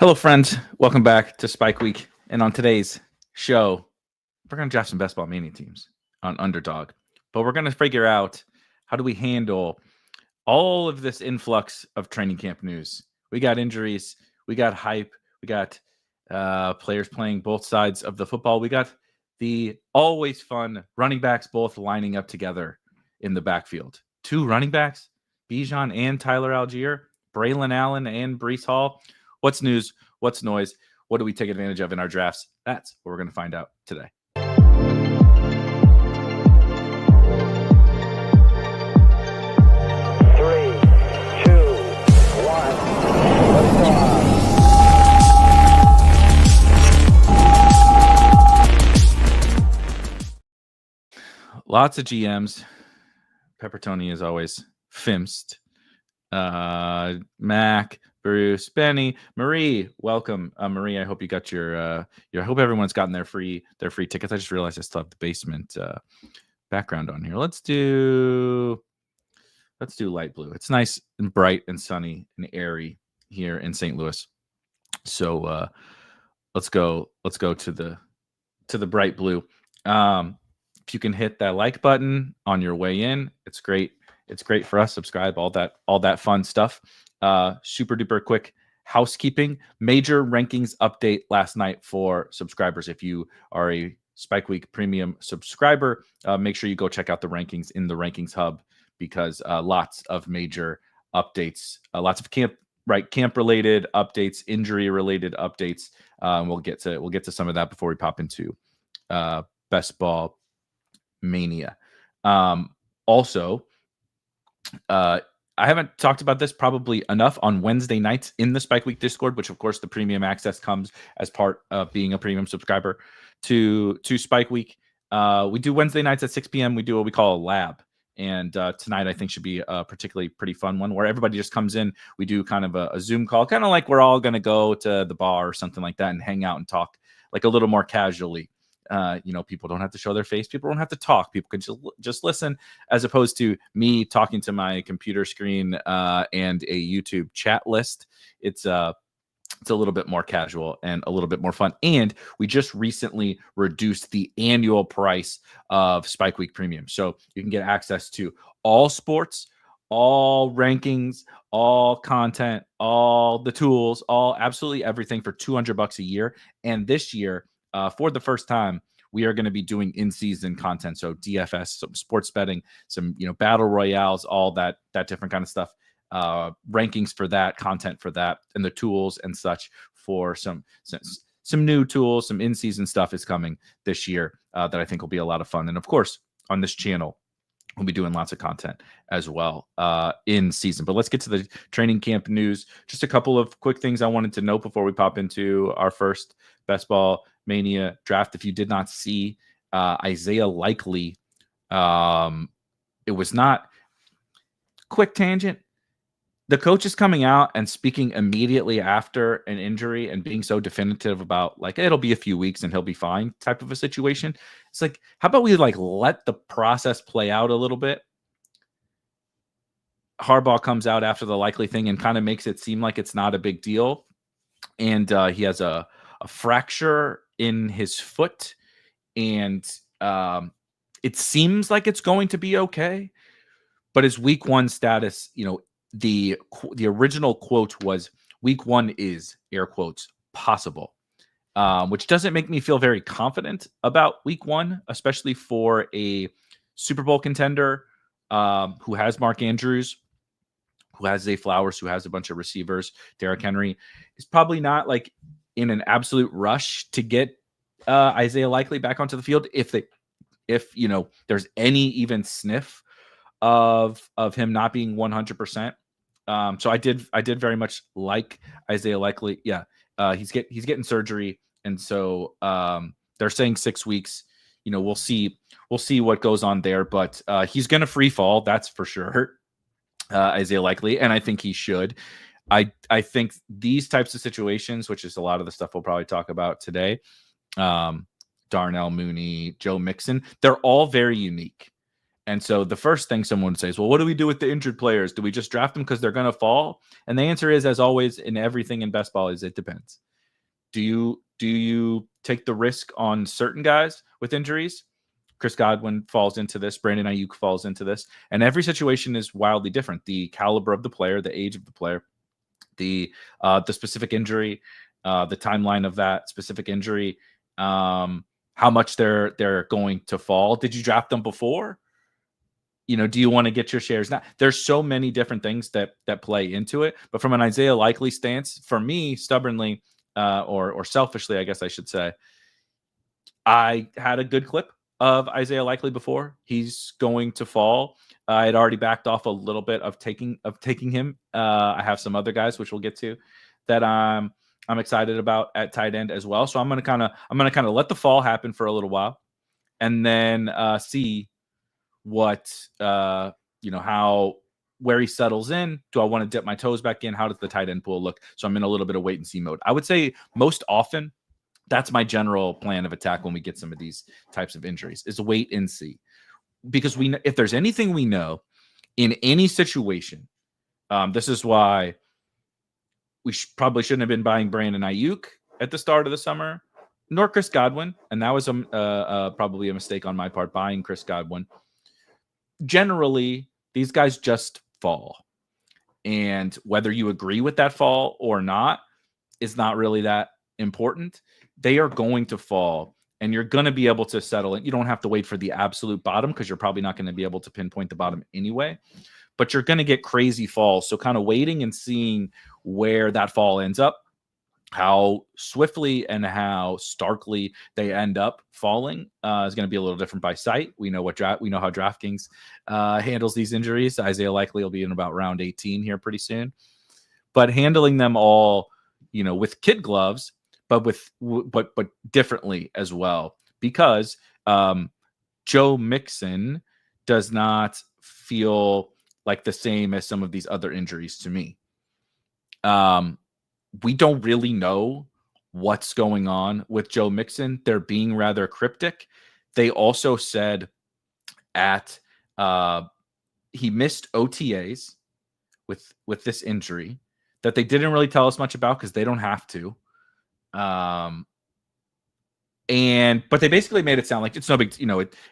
Hello, friends. Welcome back to Spike Week. And on today's show, we're going to draft some best ball mania teams on Underdog. But we're going to figure out how do we handle all of this influx of training camp news. We got injuries. We got hype. We got players playing both sides of the football. We got the always fun running backs both lining up together in the backfield. Two running backs, Bijan and Tyler Algier, Braylon Allen and Breece Hall. What's news? What's noise? What do we take advantage of in our drafts? That's what we're going to find out today. Lots of GMs. Peppertoni is always fimsed. Mac, Bruce, Benny, Marie, welcome. Marie, I hope you got I hope everyone's gotten their free tickets. I just realized I still have the basement background on here. Let's do light blue. It's nice and bright and sunny and airy here in St. Louis. So let's go to the bright blue. If you can hit that like button on your way in, it's great. It's great for us. Subscribe, all that fun stuff. Super duper quick housekeeping. Major rankings update last night for subscribers. If you are a Spike Week premium subscriber, make sure you go check out the rankings in the rankings hub because lots of major updates, lots of camp related updates, injury related updates. We'll get to some of that before we pop into best ball mania. Also, I haven't talked about this probably enough on Wednesday nights in the Spike Week Discord, which of course the premium access comes as part of being a premium subscriber to Spike Week. We do Wednesday nights at 6 p.m. We do what we call a lab. And tonight I think should be a particularly pretty fun one where everybody just comes in. We do kind of a Zoom call, kind of like we're all going to go to the bar or something like that and hang out and talk like a little more casually. People don't have to show their face. People don't have to talk. People can just listen, as opposed to me talking to my computer screen and a YouTube chat list. It's a little bit more casual and a little bit more fun. And we just recently reduced the annual price of Spike Week Premium, so you can get access to all sports, all rankings, all content, all the tools, all absolutely everything for $200 a year. And this year, for the first time, we are going to be doing in-season content. So DFS, some sports betting, some battle royales, all that different kind of stuff. Rankings for that, content for that, and the tools and such for some new tools, some in-season stuff is coming this year that I think will be a lot of fun. And of course, on this channel, we'll be doing lots of content as well in season. But let's get to the training camp news. Just a couple of quick things I wanted to note before we pop into our first Best Ball Mania draft. If you did not see Isaiah Likely, it was not quick tangent. The coach is coming out and speaking immediately after an injury and being so definitive about like, it'll be a few weeks and he'll be fine type of a situation. It's like, how about we let the process play out a little bit? Harbaugh comes out after the Likely thing and kind of makes it seem like it's not a big deal. And he has a fracture in his foot, and it seems like it's going to be okay. But his week one status, the original quote was week one is, air quotes, possible, which doesn't make me feel very confident about week one, especially for a Super Bowl contender who has Mark Andrews, who has Zay Flowers, who has a bunch of receivers. Derrick Henry is probably not like in an absolute rush to get Isaiah Likely back onto the field if there's any even sniff of him not being 100%. So I did very much like Isaiah Likely. Yeah, he's getting surgery, and so they're saying 6 weeks. We'll see what goes on there, but he's gonna free fall, that's for sure. Isaiah Likely, and I think he should. I think these types of situations, which is a lot of the stuff we'll probably talk about today, Darnell Mooney, Joe Mixon, they're all very unique. And so the first thing someone would say is, well, what do we do with the injured players? Do we just draft them because they're going to fall? And the answer is, as always, in everything in best ball, is it depends. Do you take the risk on certain guys with injuries? Chris Godwin falls into this. Brandon Ayuk falls into this. And every situation is wildly different. The caliber of the player, the age of the player, the specific injury, the timeline of that specific injury, how much they're going to fall. Did you draft them before? Do you want to get your shares now? There's so many different things that play into it. But from an Isaiah Likely stance, for me, stubbornly or selfishly, I guess I should say, I had a good clip of Isaiah Likely before. He's going to fall. I had already backed off a little bit of taking him. I have some other guys, which we'll get to, that I'm excited about at tight end as well. So I'm gonna kind of let the fall happen for a little while, and then see what where he settles in. Do I want to dip my toes back in? How does the tight end pool look? So I'm in a little bit of wait and see mode. I would say most often that's my general plan of attack when we get some of these types of injuries, is wait and see. Because if there's anything we know in any situation, this is why we probably shouldn't have been buying Brandon Ayuk at the start of the summer, nor Chris Godwin. And that was probably a mistake on my part, buying Chris Godwin. Generally, these guys just fall. And whether you agree with that fall or not is not really that important. They are going to fall, and you're going to be able to settle it. You don't have to wait for the absolute bottom, because you're probably not going to be able to pinpoint the bottom anyway. But you're going to get crazy falls. So kind of waiting and seeing where that fall ends up, how swiftly and how starkly they end up falling is going to be a little different by site. We know how DraftKings handles these injuries. Isaiah Likely will be in about round 18 here pretty soon. But handling them all, with kid gloves, but differently as well, because Joe Mixon does not feel like the same as some of these other injuries to me. We don't really know what's going on with Joe Mixon. They're being rather cryptic. They also said he missed OTAs with this injury that they didn't really tell us much about, because they don't have to. But they basically made it sound like it's no big,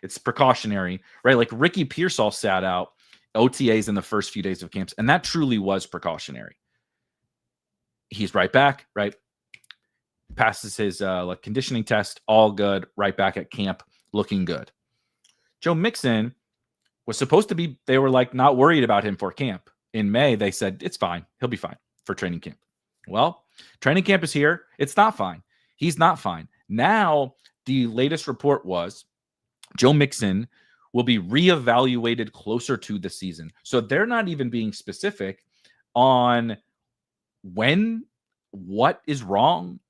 it's precautionary, right? Like Ricky Pearsall sat out OTAs in the first few days of camps, and that truly was precautionary. He's right back, right? Passes his conditioning test, all good, right back at camp, looking good. Joe Mixon was supposed to be, they were not worried about him for camp. In May, they said, it's fine. He'll be fine for training camp. Well, training camp is here. It's not fine. He's not fine. Now, the latest report was Joe Mixon will be reevaluated closer to the season. So they're not even being specific on what is wrong.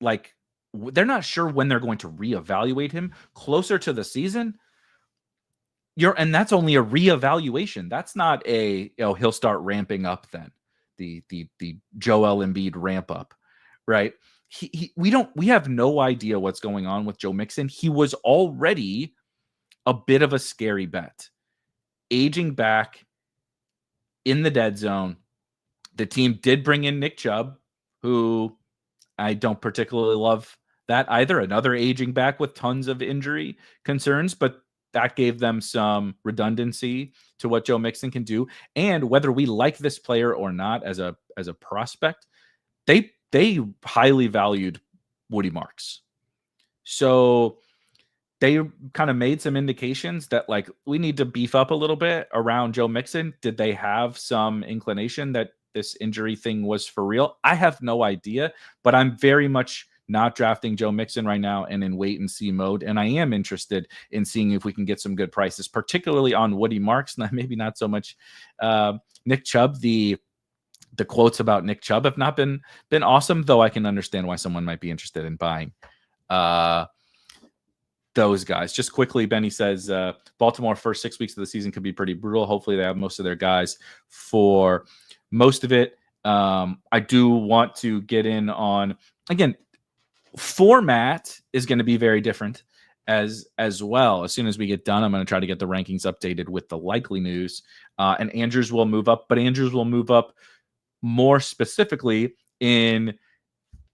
They're not sure when they're going to reevaluate him closer to the season. And that's only a reevaluation. That's not he'll start ramping up then. The Joel Embiid ramp up, right? We have no idea what's going on with Joe Mixon. He was already a bit of a scary bet. Aging back in the dead zone. The team did bring in Nick Chubb, who I don't particularly love that either. Another aging back with tons of injury concerns, but that gave them some redundancy to what Joe Mixon can do. And whether we like this player or not as a prospect, they highly valued Woody Marks. So they kind of made some indications that we need to beef up a little bit around Joe Mixon. Did they have some inclination that this injury thing was for real? I have no idea, but I'm very much not drafting Joe Mixon right now and in wait and see mode. And I am interested in seeing if we can get some good prices, particularly on Woody Marks. Maybe not so much Nick Chubb. The quotes about Nick Chubb have not been awesome, though I can understand why someone might be interested in buying those guys. Just quickly, Benny says Baltimore first 6 weeks of the season could be pretty brutal. Hopefully they have most of their guys for most of it. I do want to get in on, again, format is going to be very different as well. As soon as we get done, I'm going to try to get the rankings updated with the likely news. And Andrews will move up, but Andrews will move up more specifically in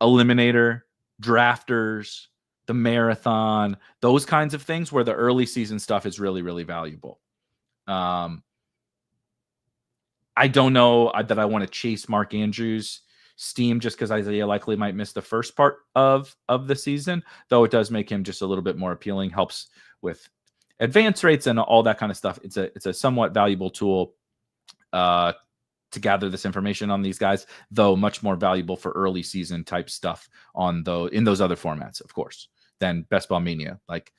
eliminator, drafters, the marathon, those kinds of things where the early season stuff is really, really valuable. I don't know that I want to chase Mark Andrews steam just because Isaiah likely might miss the first part of the season, though it does make him just a little bit more appealing, helps with advance rates and all that kind of stuff. It's a somewhat valuable tool to gather this information on these guys, though much more valuable for early season type stuff in those other formats, of course, than Best Ball Mania. Like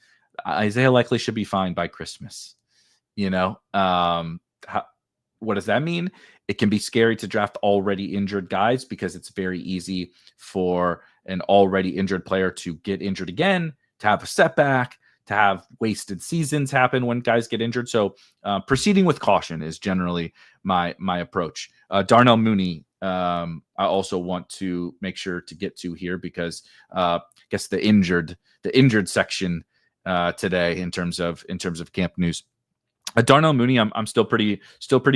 Isaiah likely should be fine by Christmas. What does that mean? It can be scary to draft already injured guys because it's very easy for an already injured player to get injured again, to have a setback, to have wasted seasons happen when guys get injured. So proceeding with caution is generally my approach. Darnell Mooney, I also want to make sure to get to here because I guess the injured section today in terms of camp news. Darnell Mooney, I'm still pretty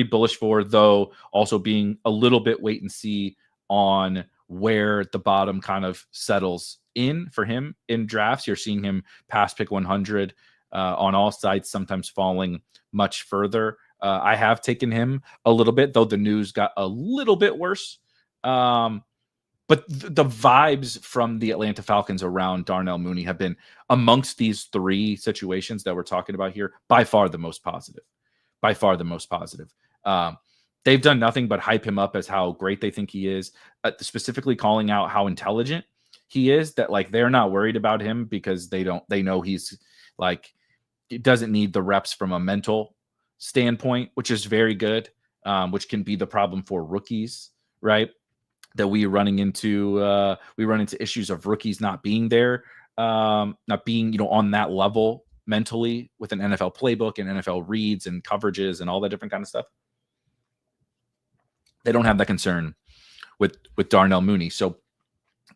bullish for, though also being a little bit wait and see on where the bottom kind of settles in for him in drafts. You're seeing him past pick 100 on all sides, sometimes falling much further. I have taken him a little bit, though the news got a little bit worse. But the vibes from the Atlanta Falcons around Darnell Mooney have been, amongst these three situations that we're talking about here, by far the most positive. They've done nothing but hype him up as how great they think he is, specifically calling out how intelligent he is, that like they're not worried about him because they know he's like, it doesn't need the reps from a mental standpoint, which is very good, which can be the problem for rookies, right? That we run into issues of rookies not being there, not being, on that level mentally with an NFL playbook and NFL reads and coverages and all that different kind of stuff. They don't have that concern with Darnell Mooney. So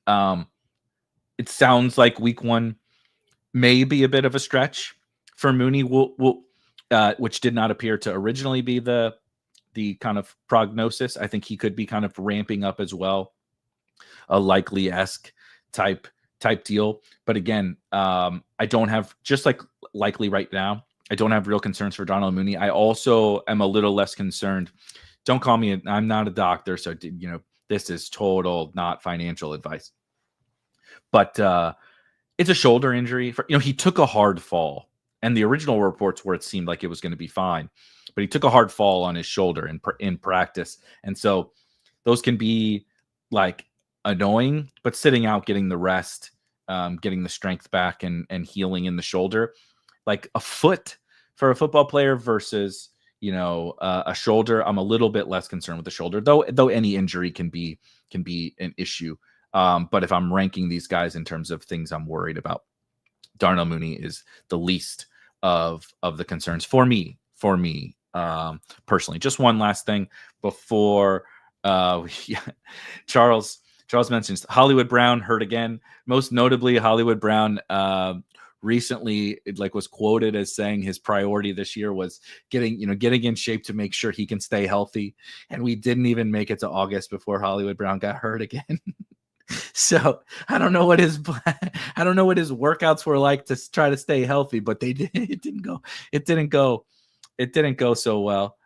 it sounds like week one may be a bit of a stretch for Mooney, which did not appear to originally be the kind of prognosis. I think he could be kind of ramping up as well, a likely-esque type deal. But again, I don't have, just like likely right now, I don't have real concerns for Darnell Mooney. I also am a little less concerned. Don't call me, I'm not a doctor, so this is total not financial advice. But it's a shoulder injury. He took a hard fall, and the original reports where it seemed like it was going to be fine, but he took a hard fall on his shoulder in practice. And so those can be like annoying, but sitting out, getting the rest, getting the strength back and healing in the shoulder, like a foot for a football player versus, a shoulder. I'm a little bit less concerned with the shoulder, though any injury can be an issue. But if I'm ranking these guys in terms of things I'm worried about, Darnell Mooney is the least of the concerns for me personally. Just one last thing before Charles mentions Hollywood Brown hurt again. Most notably, Hollywood Brown recently was quoted as saying his priority this year was getting in shape to make sure he can stay healthy. And we didn't even make it to August before Hollywood Brown got hurt again. So I don't know what his workouts were like to try to stay healthy, but it didn't go so well.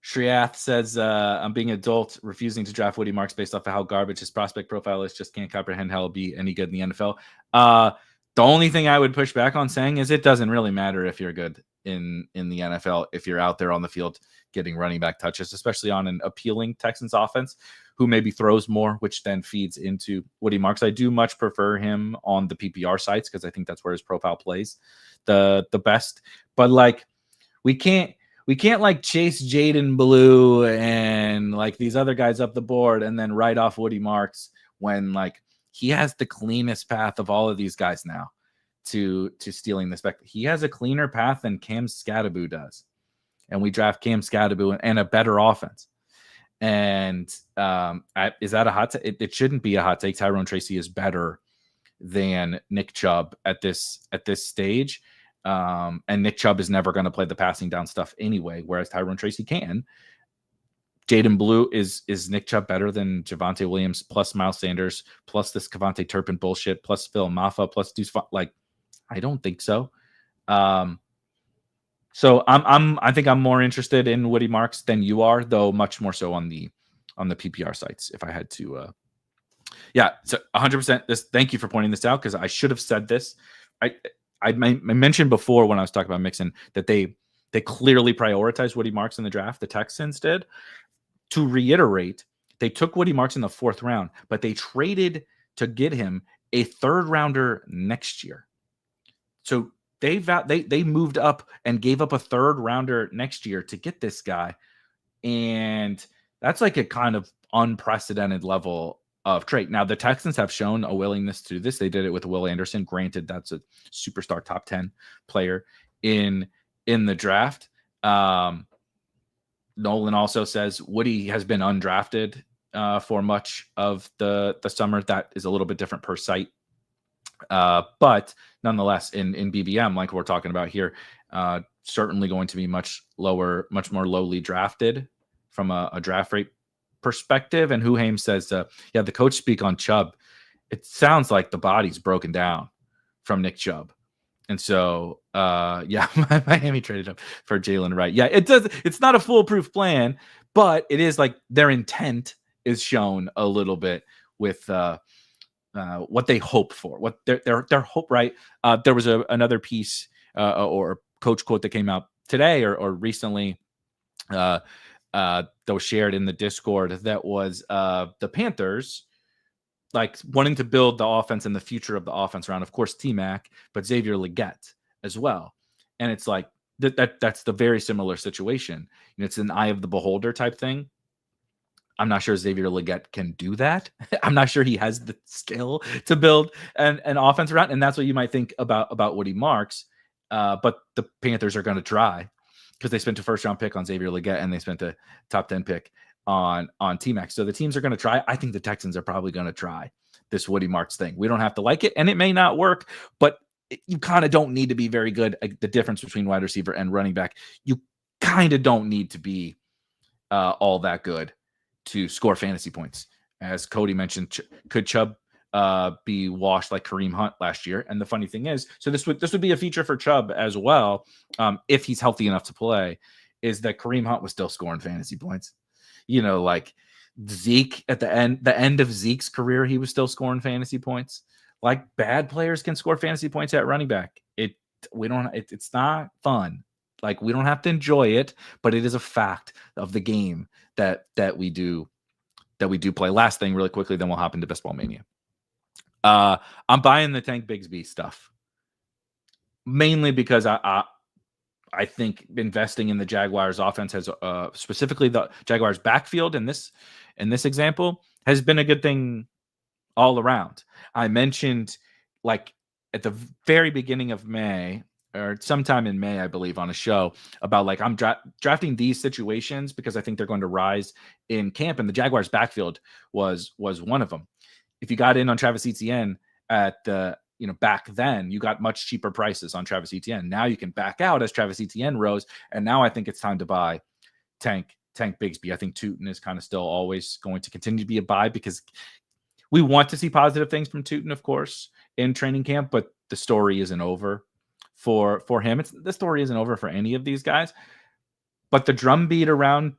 Shriath says, I'm being adult, refusing to draft Woody Marks based off of how garbage his prospect profile is. Just can't comprehend how he'll be any good in the NFL. The only thing I would push back on saying is it doesn't really matter if you're good in the NFL if you're out there on the field getting running back touches, especially on an appealing Texans offense who maybe throws more, which then feeds into Woody Marks. I do much prefer him on the PPR sites because I think that's where his profile plays the best. But we can't chase Jaden Blue and these other guys up the board and then write off Woody Marks when he has the cleanest path of all of these guys now to stealing this back. He has a cleaner path than Cam Scatteraboo does. And we draft Cam Scatteraboo and a better offense. And is that a hot take? It shouldn't be a hot take. Tyrone Tracy is better than Nick Chubb at this stage. And Nick Chubb is never going to play the passing down stuff anyway, whereas Tyrone Tracy can. Jaden Blue is Nick Chubb better than Javonte Williams plus Miles Sanders plus this Kevontae Turpin bullshit plus Phil Maffa plus Deuce? Like, I don't think so. So I think I'm more interested in Woody Marks than you are, though much more so on the PPR sites. If I had to, so 100%. Thank you for pointing this out because I should have said this. I mentioned before when I was talking about Mixon that they clearly prioritized Woody Marks in the draft. The Texans did. To reiterate, they took Woody Marks in the 4th round, but they traded to get him a 3rd rounder next year. So they moved up and gave up a 3rd rounder next year to get this guy. And that's like a kind of unprecedented level of trade. Now, the Texans have shown a willingness to do this. They did it with Will Anderson. Granted, that's a superstar top 10 player in the draft. Nolan also says Woody has been undrafted for much of the summer. That is a little bit different per site. But nonetheless, in BBM, like we're talking about here, certainly going to be much more lowly drafted from a draft rate perspective. And Huhaim says, the coach speak on Chubb. It sounds like the body's broken down from Nick Chubb. And so, Miami traded up for Jalen Wright. Yeah, it does. It's not a foolproof plan, but it is like their intent is shown a little bit with what they hope for, what their hope. Right. There was another piece or coach quote that came out today or recently that was shared in the Discord that was the Panthers like wanting to build the offense and the future of the offense around, of course, T-Mac, but Xavier Legette as well. And it's like that's the very similar situation. It's an eye of the beholder type thing. I'm not sure Xavier Legette can do that. I'm not sure he has the skill to build an offense around. And that's what you might think about Woody Marks. But the Panthers are going to try because they spent a 1st-round pick on Xavier Legette and they spent a top 10 pick on T-Mac. So the teams are going to try. I think the Texans are probably going to try this Woody Marks thing. We don't have to like it, and it may not work, but you kind of don't need to be very good. The difference between wide receiver and running back, you kind of don't need to be all that good to score fantasy points. As Cody mentioned, could Chubb be washed like Kareem Hunt last year? And the funny thing is, so this would be a feature for Chubb as well, if he's healthy enough to play, is that Kareem Hunt was still scoring fantasy points. Like Zeke at the end of Zeke's career, he was still scoring fantasy points. Like bad players can score fantasy points at running back. It's not fun. Like we don't have to enjoy it, but it is a fact of the game that we do play. Last thing really quickly, then we'll hop into Best Ball Mania. I'm buying the Tank Bigsby stuff mainly because I think investing in the Jaguars offense has specifically the Jaguars backfield in this example has been a good thing all around. I mentioned like at the very beginning of May or sometime in May, I believe, on a show about like I'm drafting these situations because I think they're going to rise in camp, and the Jaguars backfield was one of them. If you got in on Travis Etienne at back then, you got much cheaper prices on Travis Etienne. Now you can back out as Travis Etienne rose. And now I think it's time to buy Tank Bigsby. I think Tootin is kind of still always going to continue to be a buy because we want to see positive things from Tootin, of course, in training camp, but the story isn't over for him. The story isn't over for any of these guys, but the drumbeat around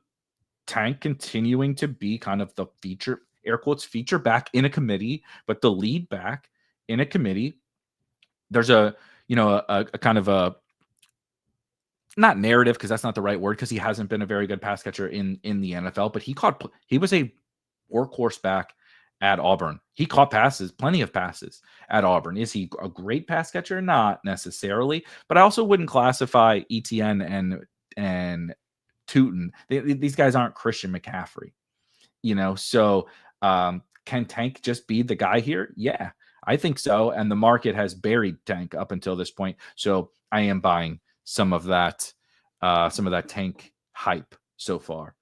Tank continuing to be kind of the feature, air quotes, feature back in a committee, but the lead back in a committee. There's a kind of a not narrative because that's not the right word because he hasn't been a very good pass catcher in the NFL, but he was a workhorse back at Auburn. He caught passes, plenty of passes at Auburn. Is he a great pass catcher? Not necessarily, but I also wouldn't classify Etienne and Tootin. These guys aren't Christian McCaffrey, so can Tank just be the guy here? Yeah, I think so. And the market has buried Tank up until this point. So I am buying some of that Tank hype so far.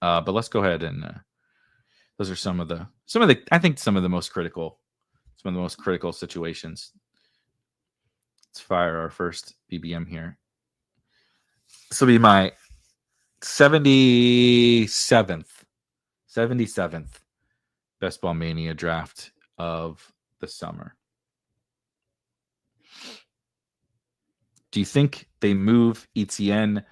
But let's go ahead and those are some of the I think some of the most critical It's one of the most critical situations. Let's fire our first BBM here. This will be my 77th Best Ball Mania draft of the summer. Do you think they move Etienne?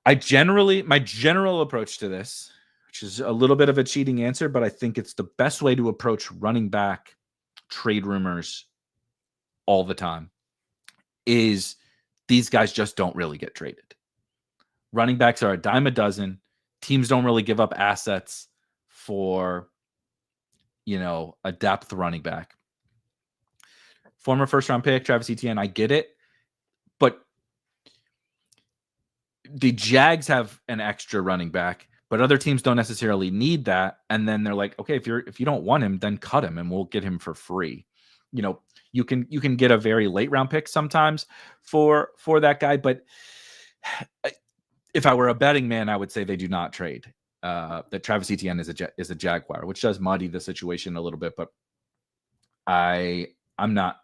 My general approach to this, which is a little bit of a cheating answer, but I think it's the best way to approach running back trade rumors all the time, is these guys just don't really get traded. Running backs are a dime a dozen. Teams don't really give up assets for, a depth running back. Former first-round pick, Travis Etienne, I get it. But the Jags have an extra running back, but other teams don't necessarily need that. And then they're like, okay, if you don't want him, then cut him and we'll get him for free. You can get a very late round pick sometimes for that guy. But if I were a betting man, I would say they do not trade. That Travis Etienne is a Jaguar, which does muddy the situation a little bit. But I'm not.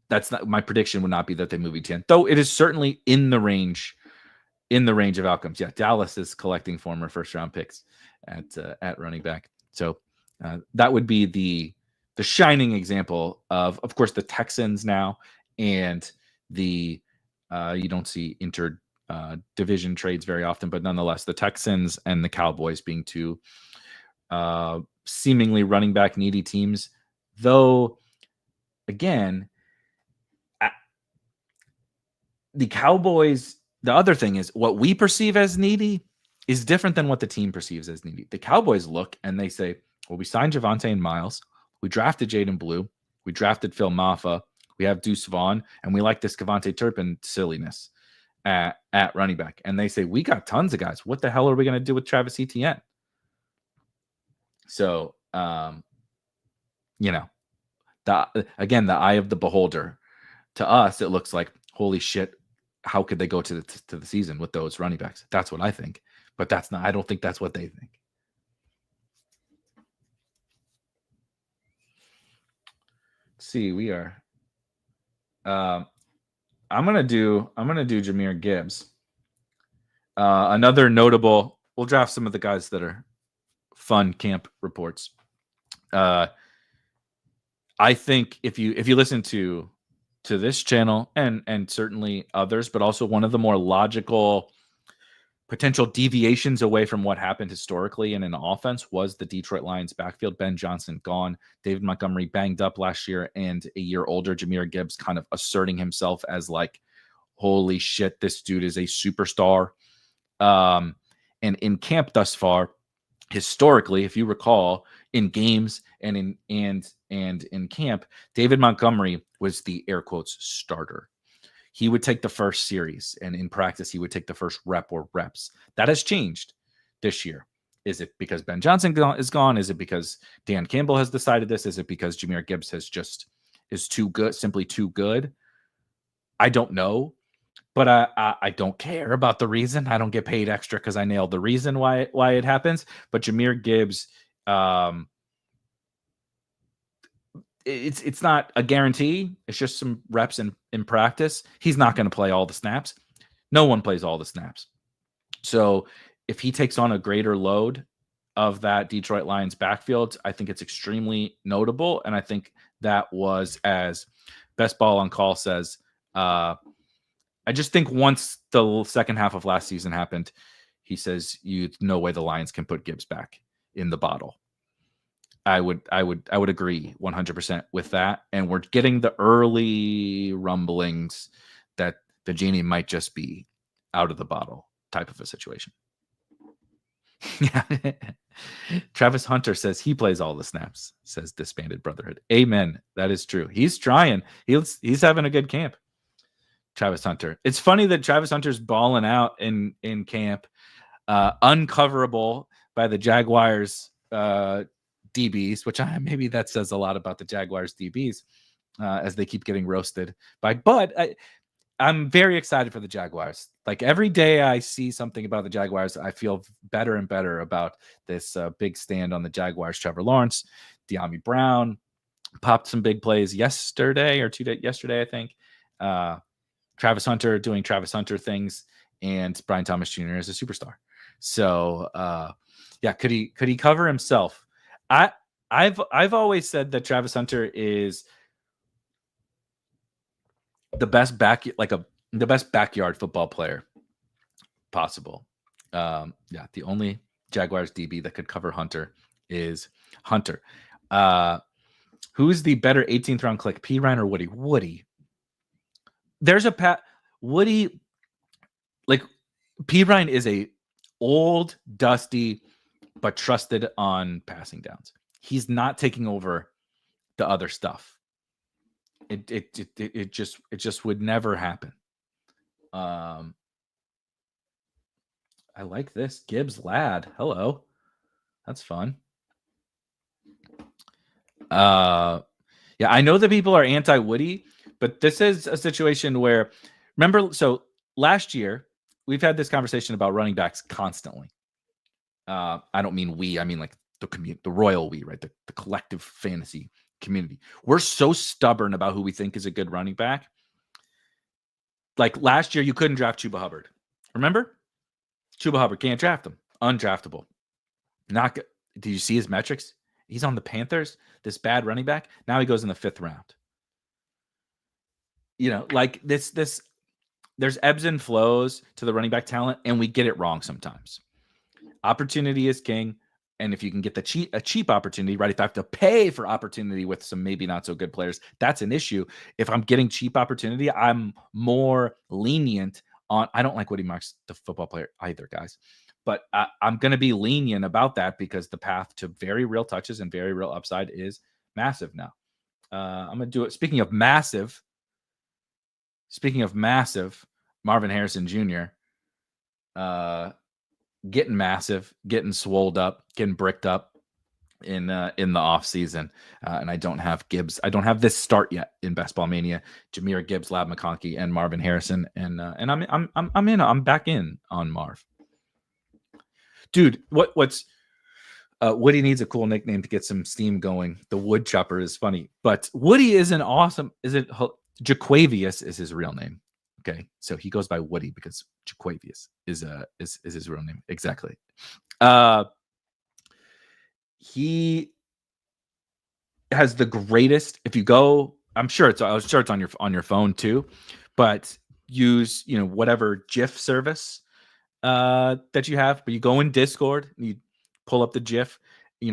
That's not my prediction. Would not be that they move Etienne, though. It is certainly in the range of outcomes. Yeah, Dallas is collecting former first round picks at running back. So that would be the shining example of course, the Texans now, and the you don't see division trades very often, but nonetheless, the Texans and the Cowboys being two seemingly running back needy teams. Though, again, the Cowboys, the other thing is what we perceive as needy is different than what the team perceives as needy. The Cowboys look and they say, well, we signed Javonte and Miles. We drafted Jaden Blue. We drafted Phil Maffa. We have Deuce Vaughn. And we like this Kevontae Turpin silliness at running back. And they say, we got tons of guys. What the hell are we going to do with Travis Etienne? So, the eye of the beholder. To us, it looks like, holy shit, how could they go to the season with those running backs? That's what I think. But I don't think that's what they think. Let's see, we are. I'm gonna do Jahmyr Gibbs. Another notable. We'll draft some of the guys that are fun camp reports. I think if you listen to this channel and certainly others, but also one of the more logical potential deviations away from what happened historically in an offense was the Detroit Lions backfield. Ben Johnson gone, David Montgomery banged up last year, and a year older Jahmyr Gibbs kind of asserting himself as like, holy shit, this dude is a superstar. And in camp thus far, historically, if you recall, in games and in camp, David Montgomery was the air quotes starter. He would take the first series, and in practice, he would take the first rep or reps. That has changed this year. Is it because Ben Johnson is gone? Is it because Dan Campbell has decided this? Is it because Jahmyr Gibbs is too good, simply too good? I don't know, but I don't care about the reason. I don't get paid extra because I nailed the reason why it happens. But Jahmyr Gibbs, it's not a guarantee. It's just some reps in practice. He's not going to play all the snaps. No one plays all the snaps. So if he takes on a greater load of that Detroit Lions backfield, I think it's extremely notable. And I think that was, as Best Ball on Call says, I just think once the second half of last season happened, he says, no way the Lions can put Gibbs back in the bottle. I would agree 100% with that. And we're getting the early rumblings that the genie might just be out of the bottle type of a situation. Yeah. Travis Hunter says he plays all the snaps, says Disbanded Brotherhood. Amen. That is true. He's trying. He's having a good camp. Travis Hunter. It's funny that Travis Hunter's balling out in camp, uncoverable by the Jaguars DBs, which maybe that says a lot about the Jaguars DBs as they keep getting roasted but I'm very excited for the Jaguars. Like every day I see something about the Jaguars, I feel better and better about this big stand on the Jaguars. Trevor Lawrence, De'Ami Brown, popped some big plays yesterday, I think. Travis Hunter doing Travis Hunter things, and Brian Thomas Jr. is a superstar. So yeah, could he cover himself? I've always said that Travis Hunter is the best the best backyard football player possible. Yeah, the only Jaguars DB that could cover Hunter is Hunter. Who's the better 18th round click, Perine or Woody? Woody. There's a Woody, like Perine is a old, dusty, but trusted on passing downs. He's not taking over the other stuff. It just would never happen. I like this Gibbs lad. Hello, that's fun. Yeah, I know that people are anti-Woody, but this is a situation where, remember, so last year we've had this conversation about running backs constantly. I don't mean we, I mean like the community, the royal we, right? The collective fantasy community. We're so stubborn about who we think is a good running back. Like last year, you couldn't draft Chuba Hubbard. Remember? Chuba Hubbard, can't draft him. Undraftable. Not good. Did you see his metrics? He's on the Panthers, this bad running back. Now he goes in the 5th round. You know, like this, there's ebbs and flows to the running back talent, and we get it wrong sometimes. Opportunity is king. And if you can get a cheap opportunity, right? If I have to pay for opportunity with some maybe not so good players, that's an issue. If I'm getting cheap opportunity, I'm more lenient on. I don't like Woody Marks, the football player either, guys. But I'm going to be lenient about that because the path to very real touches and very real upside is massive now. I'm going to do it. Speaking of massive, Marvin Harrison Jr., getting massive, getting swolled up, getting bricked up in the off season. And I don't have Gibbs. I don't have this start yet in Best Ball Mania. Jahmyr, Gibbs, Lab McConkey, and Marvin Harrison. And I'm back in on Marv. Dude, what's Woody needs a cool nickname to get some steam going. The Wood Chopper is funny, but Woody is an awesome. Is it Jaquavius is his real name? Okay, so he goes by Woody because Jaquavius is his real name. Exactly. He has the greatest. If you go, I'm sure it's on your phone too, but use whatever GIF service that you have. But you go in Discord and you pull up the GIF.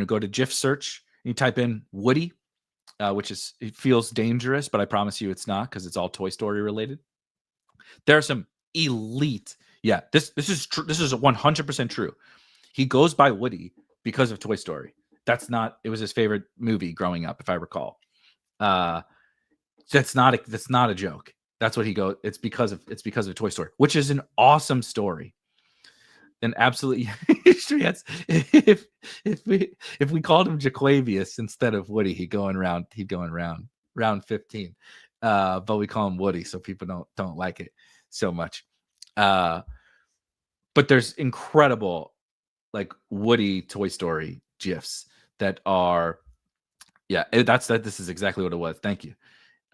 Go to GIF search and you type in Woody, which it feels dangerous, but I promise you it's not because it's all Toy Story related. There are some elite. Yeah, this is true. This is 100% true. He goes by Woody because of Toy Story. It was his favorite movie growing up, if I recall. That's not a joke. That's what he goes. It's because of Toy Story, which is an awesome story. And absolutely, yes. If we called him Jaquavius instead of Woody, he'd go in round 15. But we call him Woody, so people don't like it so much. But there's incredible like Woody Toy Story GIFs that are, this is exactly what it was. Thank you.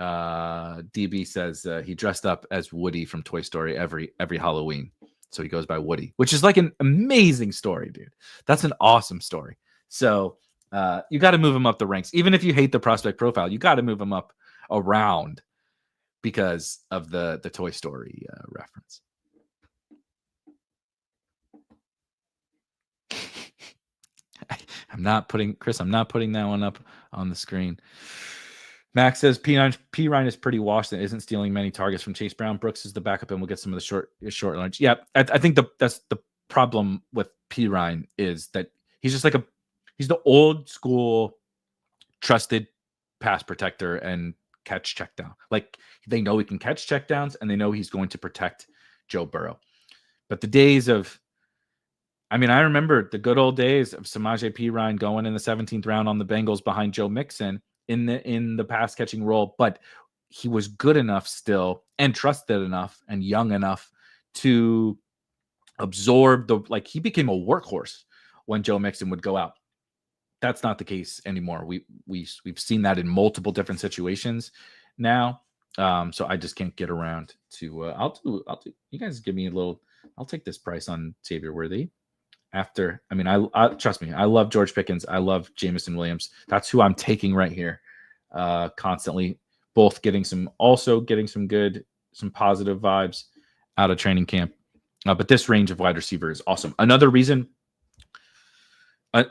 DB says he dressed up as Woody from Toy Story every Halloween. So he goes by Woody, which is like an amazing story, dude. That's an awesome story. So you got to move him up the ranks. Even if you hate the prospect profile, you got to move him up around because of the Toy Story reference. I'm not putting that one up on the screen. Max says Perine is pretty washed and isn't stealing many targets from Chase Brown. Brooks is the backup and we'll get some of the short lunch. Yeah, I think that's the problem with Perine is that he's just he's the old school trusted pass protector and catch check down. Like they know he can catch check downs and they know he's going to protect Joe Burrow. But the days of, I remember the good old days of Samaje Perine going in the 17th round on the Bengals behind Joe Mixon in the pass catching role, but he was good enough still and trusted enough and young enough to absorb he became a workhorse when Joe Mixon would go out. that's not the case anymore. We've seen that in multiple different situations now. So I just can't get around to. I'll do. You guys give me a little. I'll take this price on Xavier Worthy. After, I mean, I trust me. I love George Pickens. I love Jameson Williams. That's who I'm taking right here. Constantly, both getting some positive vibes out of training camp. But this range of wide receiver is awesome. Another reason. A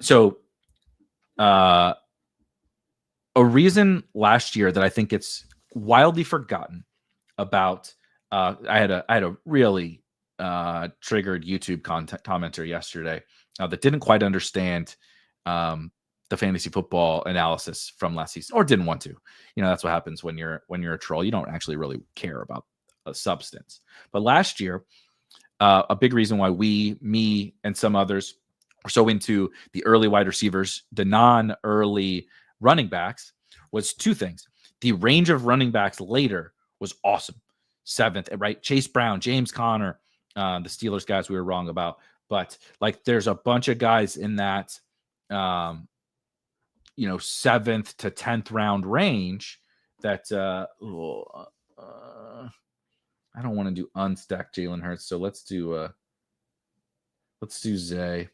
reason last year that I think it's wildly forgotten about. I had a really triggered YouTube commenter yesterday that didn't quite understand the fantasy football analysis from last season, or didn't want to. That's what happens when you're a troll. You don't actually really care about a substance. But last year, a big reason why me and some others were so into the early wide receivers, the non-early running backs, was two things. The range of running backs later was awesome. 7th, right? Chase Brown, James Conner, the Steelers guys we were wrong about. But there's a bunch of guys in that 7th to 10th round range that I don't want to do unstacked Jalen Hurts. So let's do Zay.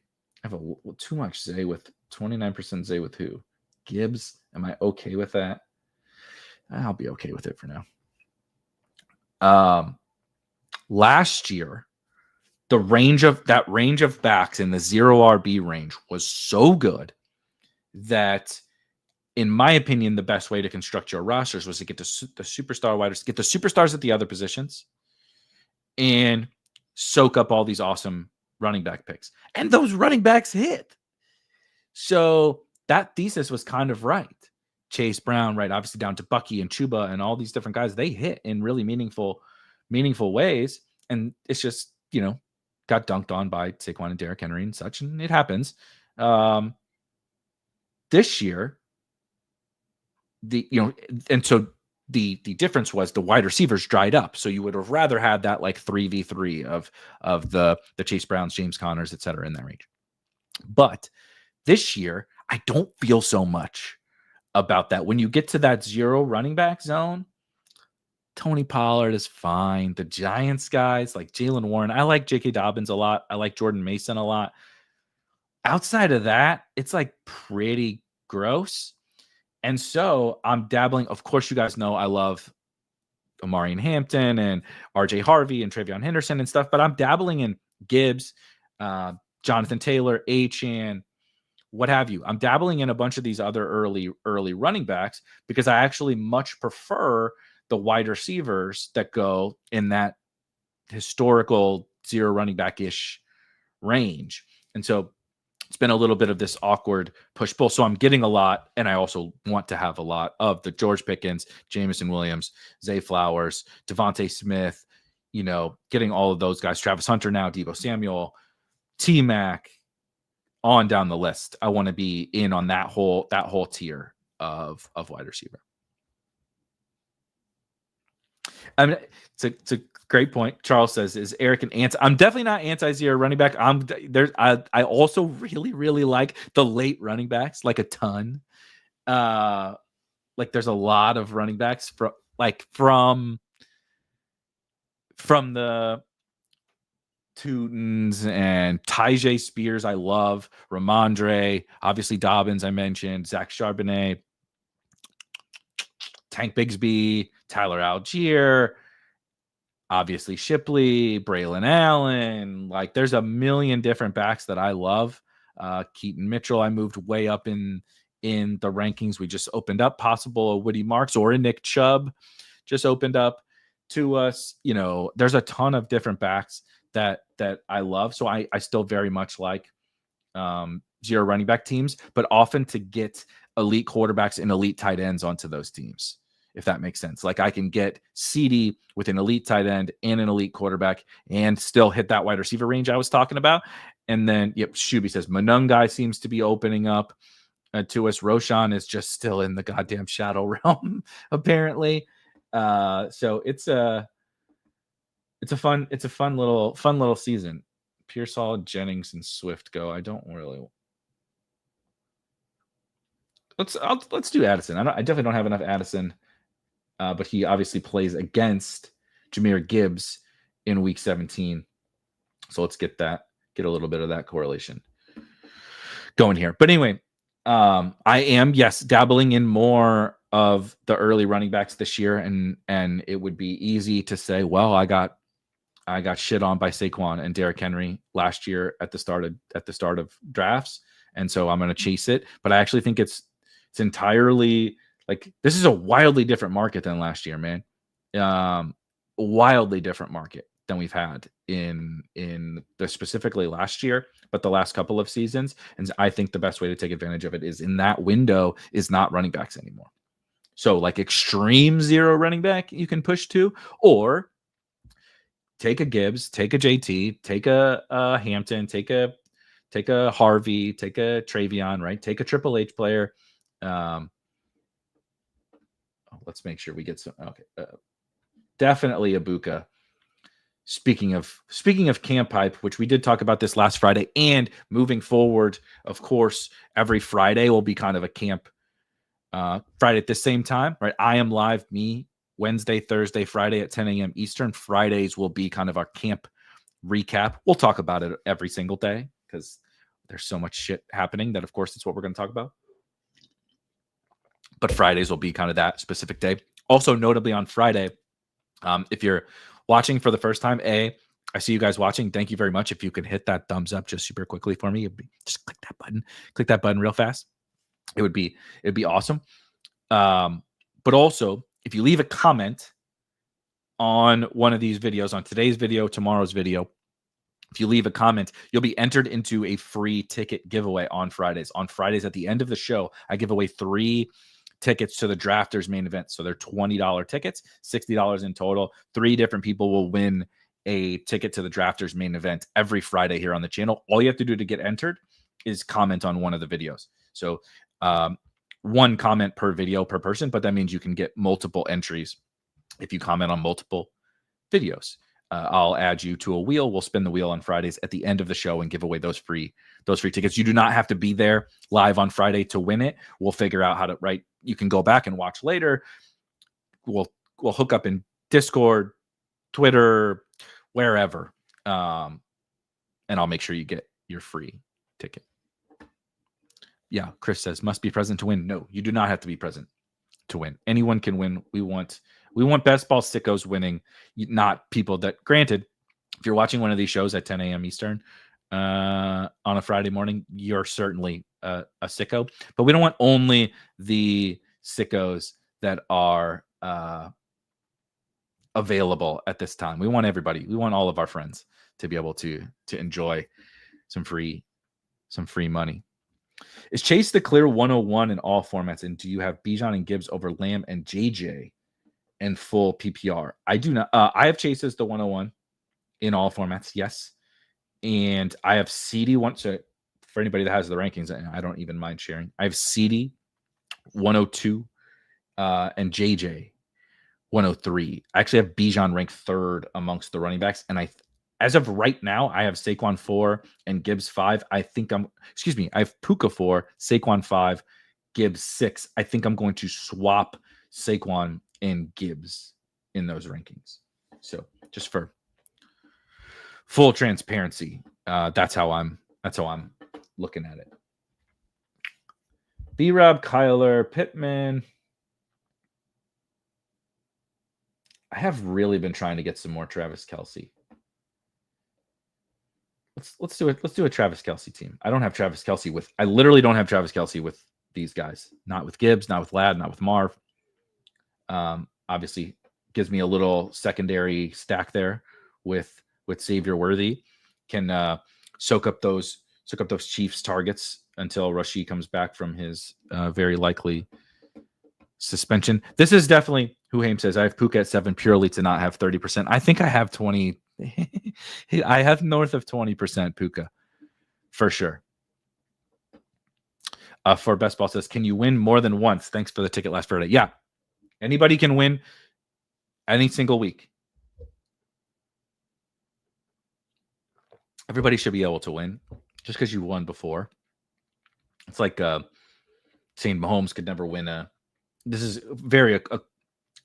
I have too much Zay with 29% Zay with who? Gibbs. Am I okay with that? I'll be okay with it for now. Last year, the range of backs in the 0 RB range was so good that, in my opinion, the best way to construct your rosters was to get the superstar wide receivers, get the superstars at the other positions, and soak up all these awesome running back picks. And those running backs hit. So that thesis was kind of right. Chase Brown, right? Obviously down to Bucky and Chuba and all these different guys, they hit in really meaningful ways. And it's just, got dunked on by Saquon and Derrick Henry and such, and it happens. This year, so the difference was the wide receivers dried up. So you would have rather had that 3v3 of the Chase Browns, James Connors, et cetera, in that range. But this year, I don't feel so much about that. When you get to that 0 running back zone, Tony Pollard is fine. The Giants guys like Jalen Warren, I like J.K. Dobbins a lot. I like Jordan Mason a lot. Outside of that, it's pretty gross. And so I'm dabbling. Of course, you guys know I love Amarian Hampton and RJ Harvey and Travion Henderson and stuff, but I'm dabbling in Gibbs, Jonathan Taylor, Achane, what have you. I'm dabbling in a bunch of these other early running backs because I actually much prefer the wide receivers that go in that historical 0 running back-ish range. And so it's been a little bit of this awkward push-pull. So I'm getting a lot, and I also want to have a lot of the George Pickens, Jameson Williams, Zay Flowers, Devontae Smith, getting all of those guys. Travis Hunter now, Deebo Samuel, T-Mac, on down the list. I want to be in on that whole tier of wide receiver. I mean, it's a great point. Charles says, "Is Erik an anti?" I'm definitely not anti-0 running back. I also really, really like the late running backs, a ton. There's a lot of running backs from the Tutons and Tyjae Spears. I love Ramondre, obviously Dobbins. I mentioned Zach Charbonnet, Tank Bigsby, Tyler Algier, obviously Shipley, Braylon Allen. There's a million different backs that I love. Keaton Mitchell, I moved way up in the rankings. We just opened up possible Woody Marks or a Nick Chubb just opened up to us. There's a ton of different backs that I love. So I still very much like 0 running back teams, but often to get elite quarterbacks and elite tight ends onto those teams, if that makes sense. I can get CD with an elite tight end and an elite quarterback and still hit that wide receiver range I was talking about. And then, Shuby says, Monungai seems to be opening up to us. Roshan is just still in the goddamn shadow realm, apparently. So it's a fun little season. Pearsall, Jennings, and Swift go. I don't really. let's do Addison. I definitely don't have enough Addison, but he obviously plays against Jahmyr Gibbs in week 17. So let's get a little bit of that correlation going here. But anyway, I am, yes, dabbling in more of the early running backs this year, and it would be easy to say, well, I got shit on by Saquon and Derrick Henry last year at the start of drafts, and so I'm going to chase it. But I actually think it's entirely, like, this is a wildly different market than last year, man. Wildly different market than we've had in the specifically last year, but the last couple of seasons. And I think the best way to take advantage of it is in that window is not running backs anymore. So like extreme zero running back you can push to, or take a Gibbs, take a JT, take a Hampton, take a Harvey, take a Travion, right? Take a Triple H player. Let's make sure we get some. Okay, definitely a Puka. Speaking of camp hype, which we did talk about this last Friday, and moving forward, of course, every Friday will be kind of a camp Friday at the same time, right? I am live, me, Wednesday, Thursday, Friday at 10 a.m. Eastern. Fridays will be kind of our camp recap. We'll talk about it every single day because there's so much shit happening that, of course, it's what we're going to talk about. But Fridays will be kind of that specific day. Also, notably on Friday, if you're watching for the first time, I see you guys watching. Thank you very much. If you could hit that thumbs up just super quickly for me, just click that button real fast. It would be awesome. But also, if you leave a comment on one of these videos, on today's video, tomorrow's video, if you leave a comment, you'll be entered into a free ticket giveaway on Fridays. On Fridays at the end of the show, I give away 3 tickets to the Drafters main event. So they're $20 tickets, $60 in total. 3 different people will win a ticket to the Drafters main event every Friday here on the channel. All you have to do to get entered is comment on one of the videos. So 1 comment per video per person, but that means you can get multiple entries if you comment on multiple videos. I'll add you to a wheel. We'll spin the wheel on Fridays at the end of the show and give away those free tickets. You do not have to be there live on Friday to win it. We'll figure out how to, right? You can go back and watch later. We'll hook up in Discord, Twitter, wherever. And I'll make sure you get your free ticket. Yeah, Chris says, must be present to win. No, you do not have to be present to win. Anyone can win. We want best ball sickos winning, not people that, granted, if you're watching one of these shows at 10 a.m. Eastern on a Friday morning, you're certainly a sicko. But we don't want only the sickos that are available at this time. We want everybody. We want all of our friends to be able to enjoy some free money. Is Chase the clear 101 in all formats? And do you have Bijan and Gibbs over Lamb and JJ in full PPR? I do not. I have Chase as the 101 in all formats. Yes. And I have CD one. So for anybody that has the rankings, I don't even mind sharing. I have CD 102 and JJ 103. I actually have Bijan ranked 3rd amongst the running backs. And as of right now, I have Saquon 4 and Gibbs 5. I have Puka 4, Saquon 5, Gibbs 6. I think I'm going to swap Saquon and Gibbs in those rankings. So just for full transparency, that's how I'm looking at it. B-Rob, Kyler, Pittman. I have really been trying to get some more Travis Kelce. Let's do it. Let's do a Travis Kelce team. I literally don't have Travis Kelce with these guys. Not with Gibbs, not with Ladd, not with Marv. Obviously gives me a little secondary stack there with Xavier Worthy. Can soak up those Chiefs targets until Rashid comes back from his very likely suspension. This is definitely who Haim says. I have Puka at 7 purely to not have 30%. I think I have 20. I have north of 20% Puka for sure. For Best Ball says, can you win more than once? Thanks for the ticket last Friday. Yeah. Anybody can win any single week. Everybody should be able to win just because you won before. It's like saying Mahomes could never win this is very a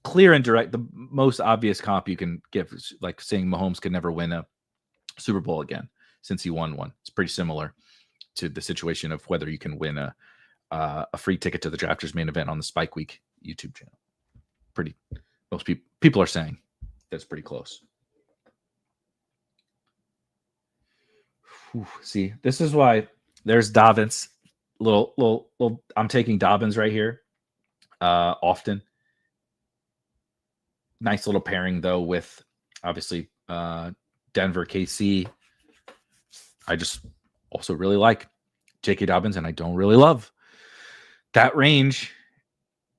clear and direct. The most obvious comp you can give is like saying Mahomes could never win a Super Bowl again since he won one. It's pretty similar to the situation of whether you can win a free ticket to the Drafters main event on the Spike Week YouTube channel. Most people are saying that's pretty close. Whew, see, this is why there's Dobbins. Little. I'm taking Dobbins right here. Often. Nice little pairing though with obviously Denver, KC. I just also really like J.K. Dobbins, and I don't really love that range.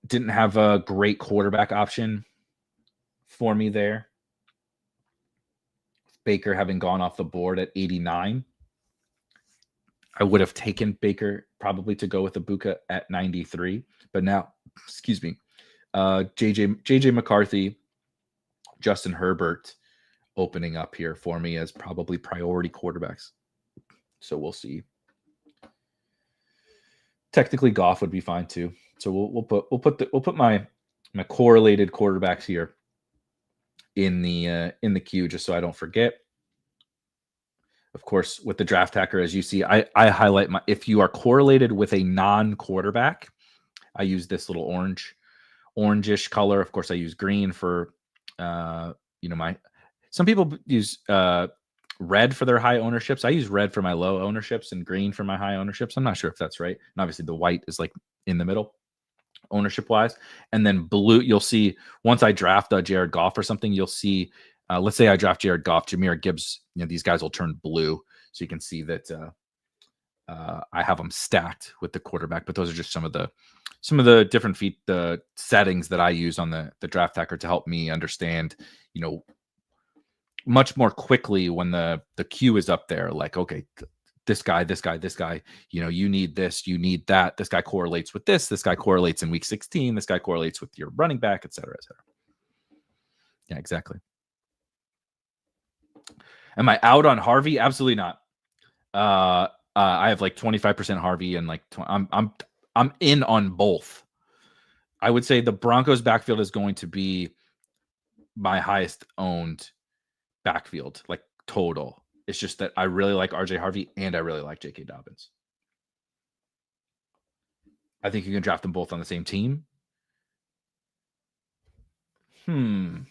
Didn't have a great quarterback option for me there. Baker having gone off the board at 89. I would have taken Baker probably to go with a Puka at 93. But now, excuse me, JJ McCarthy, Justin Herbert opening up here for me as probably priority quarterbacks. So we'll see. Technically, Goff would be fine too. So we'll put my correlated quarterbacks here in the queue just so I don't forget. Of course, with the Draft Hacker, as you see, I highlight if you are correlated with a non-quarterback, I use this little orangish color. Of course, I use green for some people use red for their high ownerships. I use red for my low ownerships and green for my high ownerships. I'm not sure if that's right. And obviously the white is like in the middle ownership wise. And then blue, you'll see once I draft Jared Goff or something, you'll see, let's say I draft Jared Goff, Jahmyr, Gibbs, these guys will turn blue. So you can see that I have them stacked with the quarterback, but those are just some of the different the settings that I use on the Draft Hacker to help me understand, much more quickly when the queue is up there, like, okay, this guy, you need this, you need that. This guy correlates with this guy correlates in week 16. This guy correlates with your running back, et cetera, et cetera. Yeah, exactly. Am I out on Harvey? Absolutely not. I have like 25% Harvey and like I'm in on both. I would say the Broncos backfield is going to be my highest owned backfield, like total. It's just that I really like RJ Harvey and I really like J.K. Dobbins. I think you can draft them both on the same team. 75%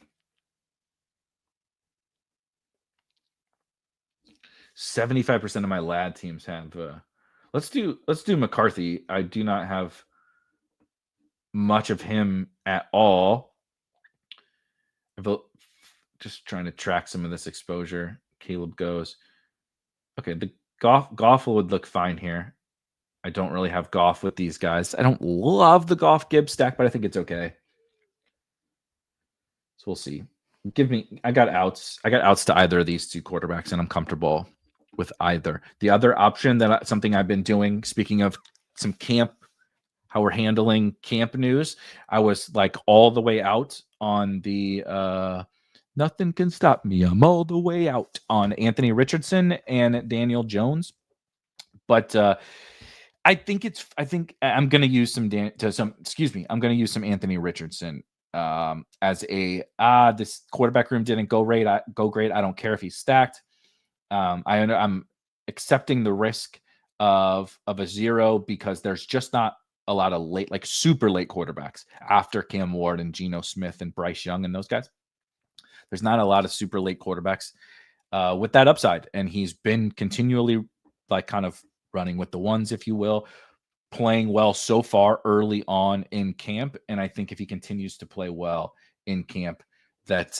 of my lad teams have let's do McCarthy. I do not have much of him at all. Just trying to track some of this exposure. Caleb goes. Okay, the Goff would look fine here. I don't really have Goff with these guys. I don't love the Goff Gibbs stack, but I think it's okay. So we'll see. I got outs. I got outs to either of these two quarterbacks, and I'm comfortable with either. The other option something I've been doing, speaking of some camp, how we're handling camp news, I was like all the way out on the nothing can stop me. I'm all the way out on Anthony Richardson and Daniel Jones. But I think I'm going to use I'm going to use some Anthony Richardson as this quarterback room didn't go great. I don't care if he's stacked. I'm accepting the risk of a zero because there's just not a lot of late, like super late quarterbacks after Cam Ward and Geno Smith and Bryce Young and those guys. There's not a lot of super late quarterbacks with that upside. And he's been continually like kind of running with the ones, if you will, playing well so far early on in camp. And I think if he continues to play well in camp, that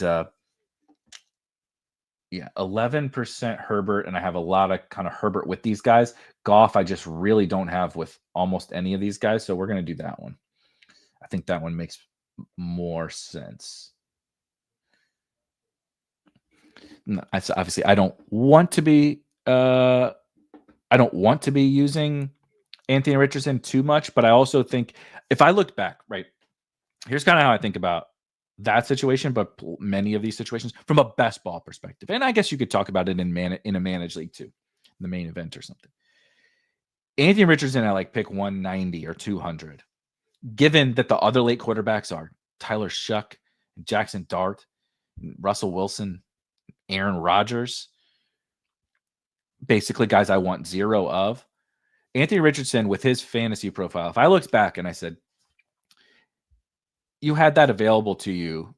11% Herbert, and I have a lot of kind of Herbert with these guys. Goff, I just really don't have with almost any of these guys. So we're going to do that one. I think that one makes more sense. Obviously, I don't want to be using Anthony Richardson too much, but I also think if I look back, right, here's kind of how I think about that situation, but many of these situations from a best ball perspective. And I guess you could talk about it in a managed league too, in the main event or something. Anthony Richardson at like pick 190 or 200, given that the other late quarterbacks are Tyler Shuck, Jackson Dart, Russell Wilson, Aaron Rodgers, basically guys I want zero of. Anthony Richardson with his fantasy profile, if I looked back and I said, you had that available to you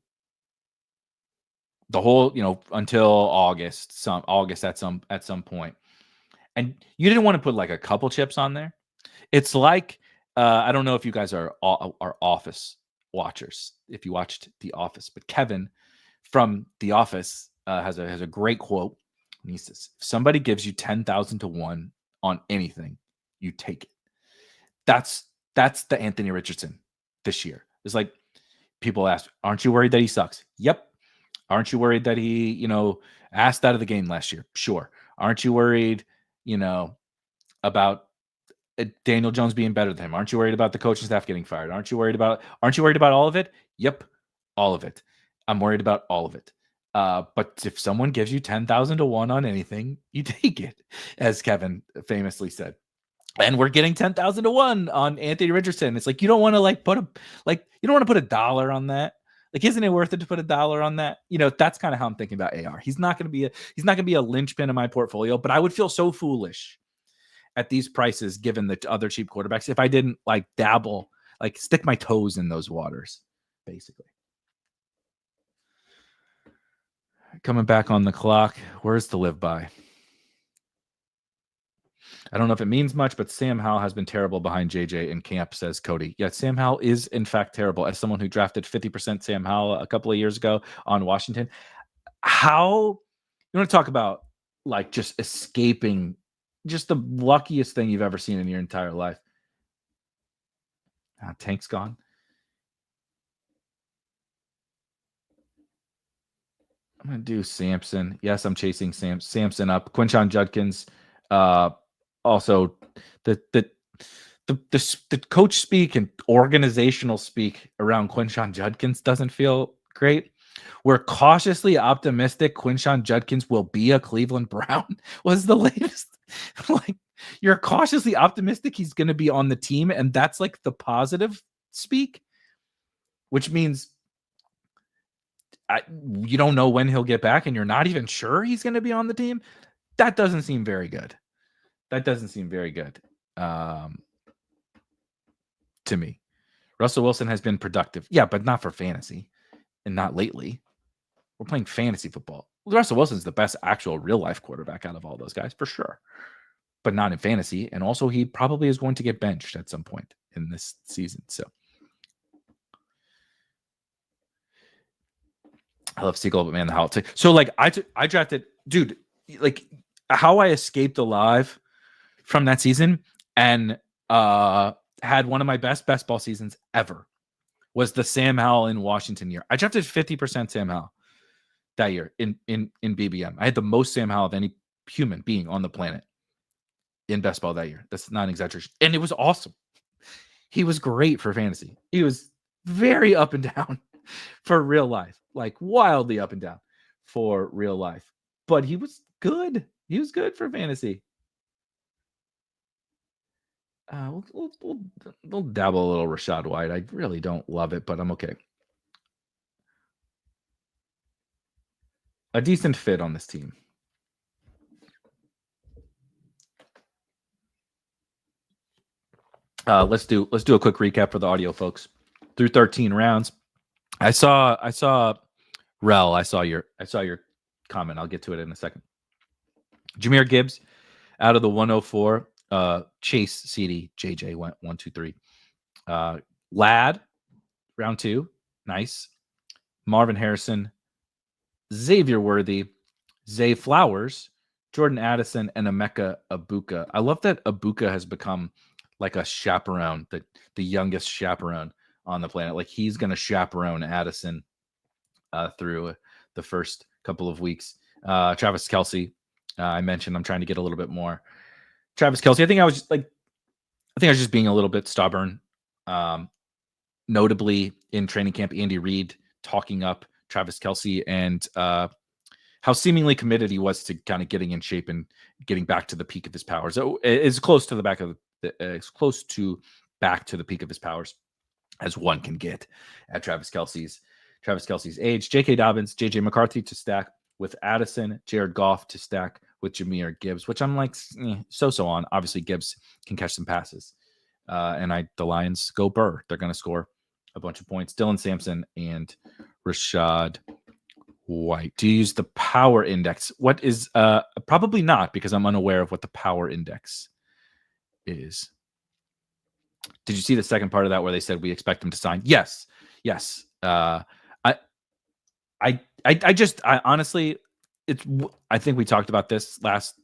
the whole, until August at some point, and you didn't want to put like a couple chips on there. It's like, I don't know if you guys are Office watchers, if you watched The Office, but Kevin from The Office has a great quote. And he says, if somebody gives you 10,000 to 1 on anything, you take it. That's the Anthony Richardson this year. It's like, people ask, aren't you worried that he sucks? Yep. Aren't you worried that he, asked out of the game last year? Sure. Aren't you worried, about Daniel Jones being better than him? Aren't you worried about the coaching staff getting fired? Aren't you worried about all of it? Yep. All of it. I'm worried about all of it. But if someone gives you 10,000 to 1 on anything, you take it, as Kevin famously said. And we're getting 10,000 to 1 on Anthony Richardson. It's like, you don't want to put a dollar on that. Like, isn't it worth it to put a dollar on that? That's kind of how I'm thinking about AR. He's not going to be a linchpin in my portfolio, but I would feel so foolish at these prices, given the other cheap quarterbacks, if I didn't dabble, stick my toes in those waters, basically. Coming back on the clock. Where's the live by? I don't know if it means much, but Sam Howell has been terrible behind JJ in camp, says Cody. Yeah, Sam Howell is, in fact, terrible. As someone who drafted 50% Sam Howell a couple of years ago on Washington, you want to talk about just escaping just the luckiest thing you've ever seen in your entire life. Tank's gone. I'm going to do Samson. Yes, I'm chasing Samson up. Quinshon Judkins. Also, the coach speak and organizational speak around Quinshon Judkins doesn't feel great. We're cautiously optimistic Quinshon Judkins will be a Cleveland Brown was the latest. You're cautiously optimistic he's going to be on the team, and that's the positive speak, which means you don't know when he'll get back, and you're not even sure he's going to be on the team. That doesn't seem very good. To me. Russell Wilson has been productive. Yeah, but not for fantasy and not lately. We're playing fantasy football. Russell Wilson's the best actual real life quarterback out of all those guys for sure, but not in fantasy. And also he probably is going to get benched at some point in this season. So I love Siegel, but man, the Howell. So I drafted, dude, how I escaped alive from that season and had one of my best ball seasons ever was the Sam Howell in Washington year. I drafted 50% Sam Howell that year in BBM. I had the most Sam Howell of any human being on the planet in best ball that year. That's not an exaggeration. And it was awesome. He was great for fantasy. He was very up and down for real life, wildly up and down for real life. But he was good. He was good for fantasy. We'll dabble a little Rachaad White. I really don't love it, but I'm okay. A decent fit on this team. Let's do a quick recap for the audio folks. Through 13 rounds, I saw Rel. I saw your comment. I'll get to it in a second. Jahmyr Gibbs out of the 104. Chase, CD, JJ went 1, 2, 3. Ladd, round 2. Nice. Marvin Harrison, Xavier Worthy, Zay Flowers, Jordan Addison, and Emeka Ibuka. I love that Ibuka has become a chaperone, the youngest chaperone on the planet. He's going to chaperone Addison through the first couple of weeks. Travis Kelce, I mentioned I'm trying to get a little bit more. Travis Kelce, I think I was just being a little bit stubborn. Notably in training camp, Andy Reid talking up Travis Kelce and how seemingly committed he was to kind of getting in shape and getting back to the peak of his powers. So it's close to the as close to back to the peak of his powers as one can get at Travis Kelce's age. J.K. Dobbins, J.J. McCarthy to stack with Addison, Jared Goff to stack with Jahmyr Gibbs, which I'm like so on. Obviously, Gibbs can catch some passes. And the Lions go Burr. They're going to score a bunch of points. Dylan Sampson and Rachaad White. Do you use the power index? What is probably not, because I'm unaware of what the power index is. Did you see the second part of that where they said we expect him to sign? Yes. I honestly, I think we talked about this last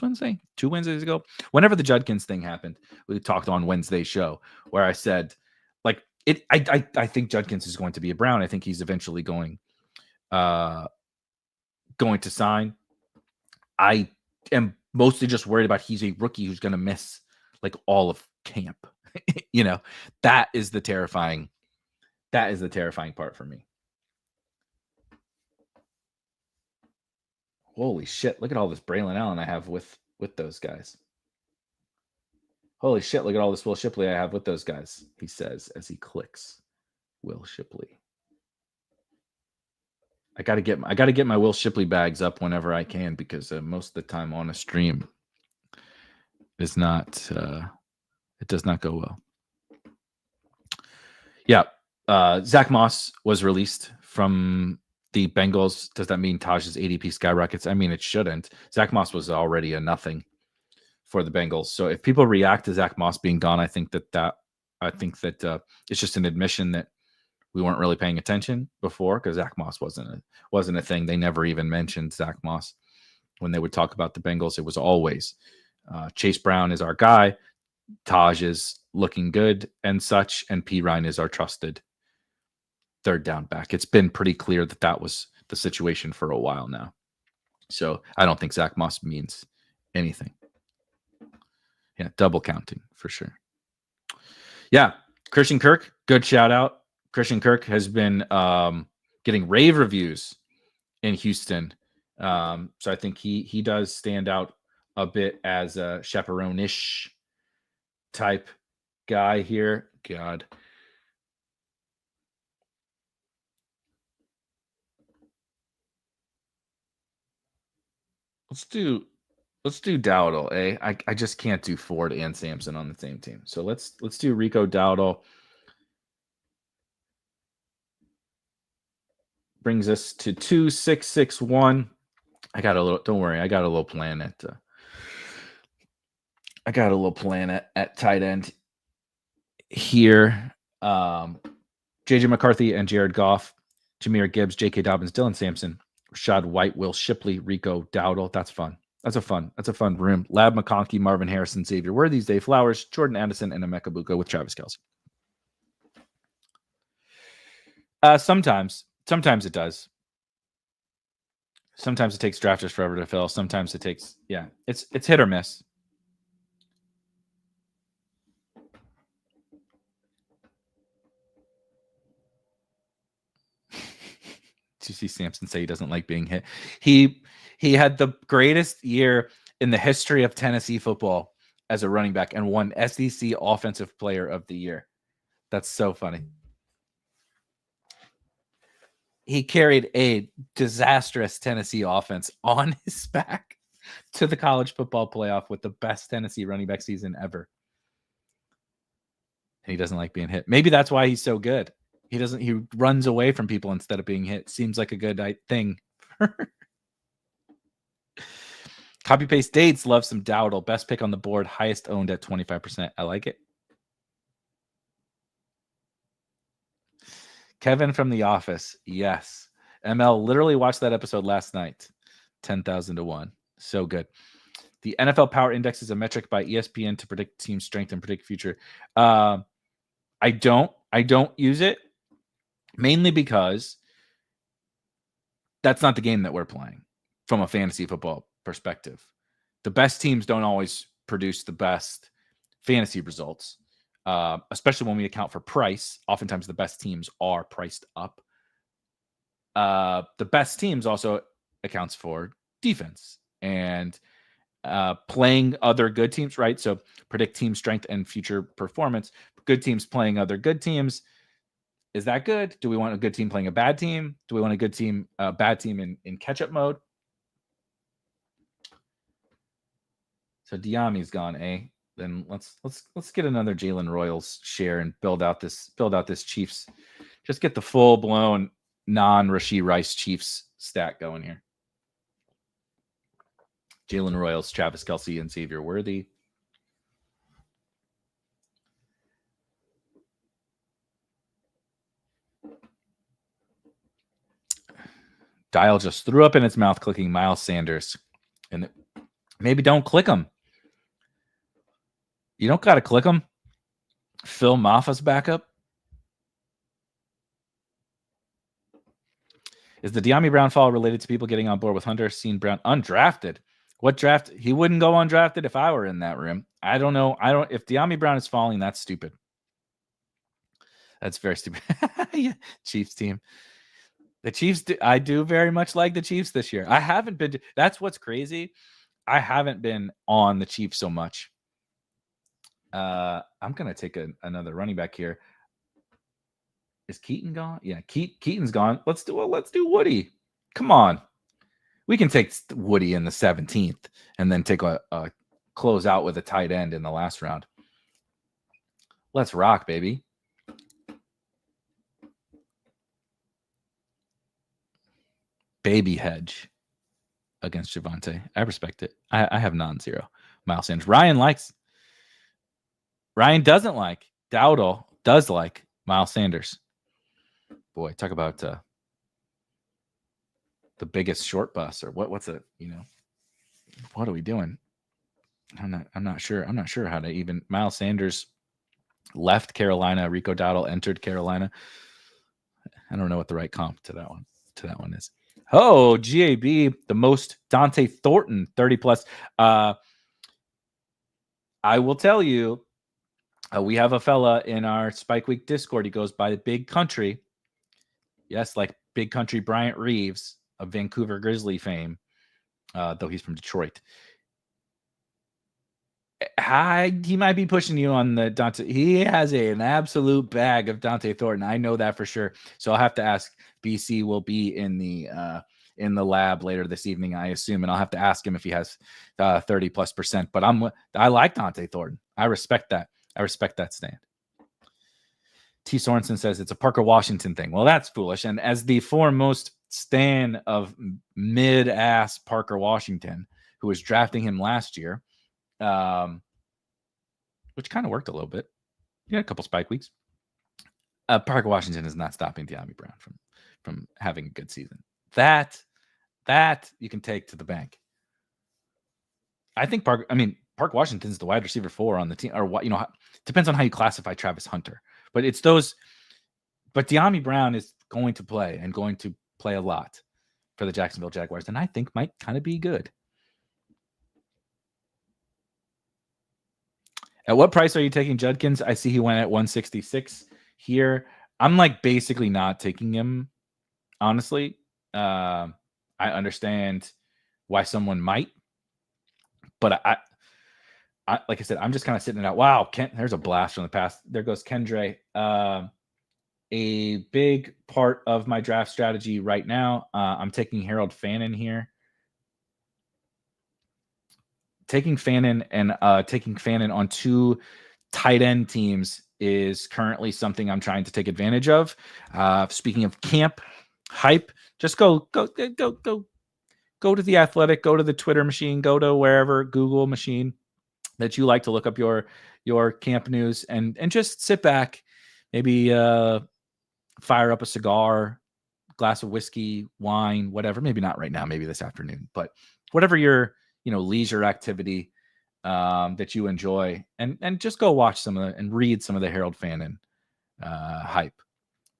Wednesday, 2 Wednesdays ago, whenever the Judkins thing happened. We talked on Wednesday's show where I said, like, I think Judkins is going to be a Brown. I think he's eventually going to sign. I am mostly just worried about he's a rookie who's going to miss like all of camp. That is the terrifying part for me. Holy shit, look at all this Braylon Allen I have with those guys. Holy shit, look at all this Will Shipley I have with those guys, he says as he clicks Will Shipley. I got to get my Will Shipley bags up whenever I can, because most of the time on a stream is not it does not go well. Yeah, Zach Moss was released from the Bengals. Does that mean Taj's ADP skyrockets? I mean, it shouldn't. Zach Moss was already a nothing for the Bengals. So if people react to Zach Moss being gone, I think that it's just an admission that we weren't really paying attention before, because Zach Moss wasn't a thing. They never even mentioned Zach Moss when they would talk about the Bengals. It was always Chase Brown is our guy, Taj is looking good and such, and P. Ryan is our trusted third down back. It's been pretty clear that was the situation for a while now. So I don't think Zach Moss means anything. Yeah, double counting for sure. Yeah, Christian Kirk, good shout out. Christian Kirk has been getting rave reviews in Houston. So I think he does stand out a bit as a chaperone-ish type guy here. God. Let's do Dowdle, eh? I just can't do Ford and Sampson on the same team. So let's do Rico Dowdle. Brings us to 2661. Don't worry, I got a little plan at tight end here. JJ McCarthy and Jared Goff, Jahmyr Gibbs, J.K. Dobbins, Dylan Sampson, Rachaad White, Will Shipley, Rico Dowdle. That's fun. That's a fun room. Lab McConkey, Marvin Harrison, Xavier Worthy, Zay Flowers, Jordan Addison, and Emeka Puka with Travis Kelce. Sometimes it does. Sometimes it takes drafters forever to fill. Sometimes it takes, it's hit or miss. Did you see Sampson say he doesn't like being hit? He had the greatest year in the history of Tennessee football as a running back and won SEC Offensive Player of the Year. That's so funny. He carried a disastrous Tennessee offense on his back to the college football playoff with the best Tennessee running back season ever. He doesn't like being hit. Maybe that's why he's so good. He runs away from people instead of being hit. Seems like a good thing. Copy paste dates. Love some Dowdle. Best pick on the board. Highest owned at 25%. I like it. Kevin from The Office. Yes. ML literally watched that episode last night. 10,000 to 1. So good. The NFL Power Index is a metric by ESPN to predict team strength and predict future. I don't use it, mainly because that's not the game that we're playing from a fantasy football perspective. The best teams don't always produce the best fantasy results. Especially when we account for price. Oftentimes the best teams are priced up. The best teams also accounts for defense. And playing other good teams, right? So predict team strength and future performance. Good teams playing other good teams. Is that good? Do we want a good team playing a bad team? Do we want a good team, bad team in catch-up mode? So Diami's gone, eh? Then let's get another Jalen Royals share and build out this Chiefs. Just get the full-blown non-Rashee Rice Chiefs stack going here. Jalen Royals, Travis Kelce, and Xavier Worthy. Dial just threw up in its mouth clicking Miles Sanders. And maybe don't click him. You don't got to click him. Phil Maffa's backup. Is the Dyami Brown fall related to people getting on board with Hunter? Seen Brown undrafted. What draft? He wouldn't go undrafted if I were in that room. I don't know. If Dyami Brown is falling, that's stupid. That's very stupid. Yeah, Chiefs team. The Chiefs, I do very much like the Chiefs this year. I haven't been. That's what's crazy. I haven't been on the Chiefs so much. I'm gonna take another running back here. Is Keaton gone? Yeah, Keaton's gone. Let's do Woody. Come on, we can take Woody in the 17th and then take a close out with a tight end in the last round. Let's rock, baby. Baby hedge against Javonte. I respect it. I have non-zero. Miles Sanders. Ryan doesn't like. Dowdle does like Miles Sanders. Boy, talk about the biggest short bus, or what's it? What are we doing? I'm not sure. I'm not sure how to even. Miles Sanders left Carolina. Rico Dowdle entered Carolina. I don't know what the right comp to that one is. Oh, GAB, the most Dante Thornton, 30 plus. I will tell you, we have a fella in our Spike Week Discord. He goes by Big Country. Yes, like Big Country Bryant Reeves of Vancouver Grizzly fame, though he's from Detroit. He might be pushing you on the Dante. He has an absolute bag of Dante Thornton. I know that for sure. So I'll have to ask. BC will be in the lab later this evening, I assume, and I'll have to ask him if he has 30+%. But I like Dante Thornton. I respect that. I respect that stand. T. Sorensen says it's a Parker Washington thing. Well, that's foolish. And as the foremost stan of mid-ass Parker Washington, who was drafting him last year, which kind of worked a little bit. Yeah, a couple spike weeks. Parker Washington is not stopping Dyami Brown from having a good season. That you can take to the bank. I think Parker Washington's the wide receiver 4 on the team, or what, depends on how you classify Travis Hunter. But it's those. But Dyami Brown is going to play a lot for the Jacksonville Jaguars, and I think might kind of be good. At what price are you taking Judkins? I see he went at 166 here. I'm basically not taking him, honestly. I understand why someone might, but I like I said, I'm just kind of sitting it out. Wow, there's a blast from the past. There goes Kendre. A big part of my draft strategy right now. I'm taking Harold Fannin here. Taking Fannin on 2 tight end teams is currently something I'm trying to take advantage of. Speaking of camp hype, just go to the Athletic, go to the Twitter machine, go to wherever Google machine that you like to look up your camp news, and just sit back, maybe fire up a cigar, glass of whiskey, wine, whatever. Maybe not right now, maybe this afternoon, but whatever your leisure activity that you enjoy, and just go watch and read some of the Harold Fannin hype,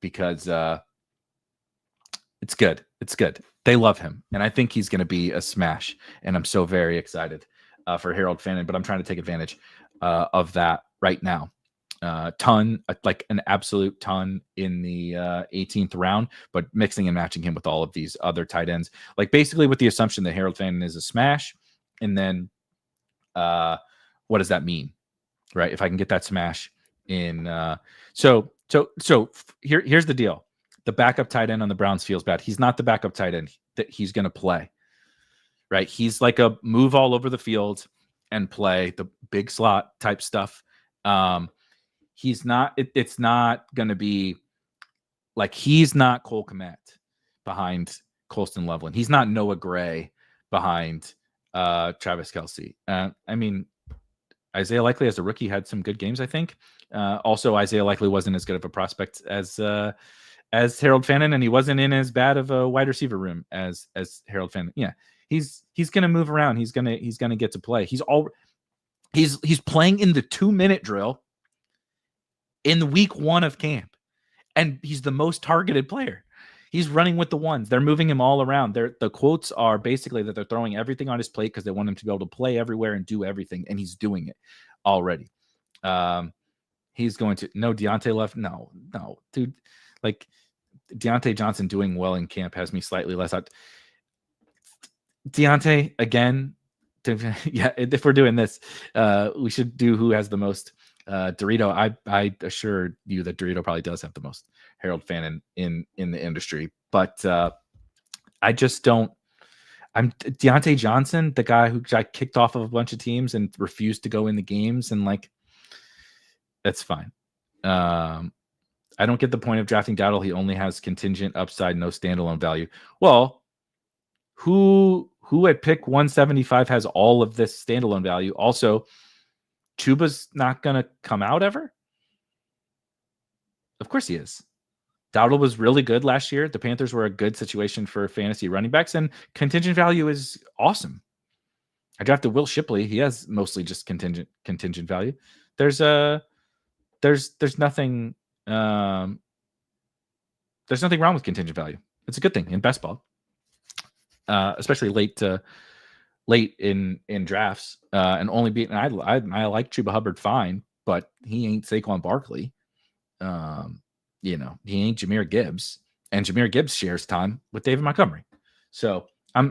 because it's good. It's good. They love him, and I think he's going to be a smash, and I'm so very excited for Harold Fannin, but I'm trying to take advantage of that right now. Like an absolute ton in the 18th round, but mixing and matching him with all of these other tight ends, like basically with the assumption that Harold Fannin is a smash, and then what does that mean, right? If I can get that smash in, so here's the deal. The backup tight end on the Browns feels bad. He's not the backup tight end that he's going to play, right? He's like a move all over the field and play the big slot type stuff. He's not. It's not going to be like he's not Cole Kmet behind Colston Loveland. He's not Noah Gray behind Travis Kelce. I mean, Isaiah Likely as a rookie had some good games, I think. Also, Isaiah Likely wasn't as good of a prospect as Harold Fannin, and he wasn't in as bad of a wide receiver room as Harold Fannin. Yeah, he's going to move around. He's going to get to play. He's playing in the 2-minute drill in week 1 of camp, and he's the most targeted player. He's running with the ones. They're moving him all around. The quotes are basically that they're throwing everything on his plate because they want him to be able to play everywhere and do everything, and he's doing it already. He's going to Deontay left. No, dude. Like Deontay Johnson doing well in camp has me slightly less out. Deontay again. Yeah, if we're doing this, we should do who has the most. Dorito, I assure you that Dorito probably does have the most Harold Fannin in the industry, but I just don't. I'm Deontay Johnson, the guy who got kicked off of a bunch of teams and refused to go in the games, and like that's fine. I don't get the point of drafting Dowdle. He only has contingent upside, no standalone value. Well, who at pick 175 has all of this standalone value? Also, Chuba's not going to come out ever? Of course he is. Dowdle was really good last year. The Panthers were a good situation for fantasy running backs, and contingent value is awesome. I drafted Will Shipley. He has mostly just contingent value. There's nothing wrong with contingent value. It's a good thing in best ball, especially late in drafts, and only beating. I like Chuba Hubbard fine, but he ain't Saquon Barkley. He ain't Jahmyr Gibbs, and Jahmyr Gibbs shares time with David Montgomery. So I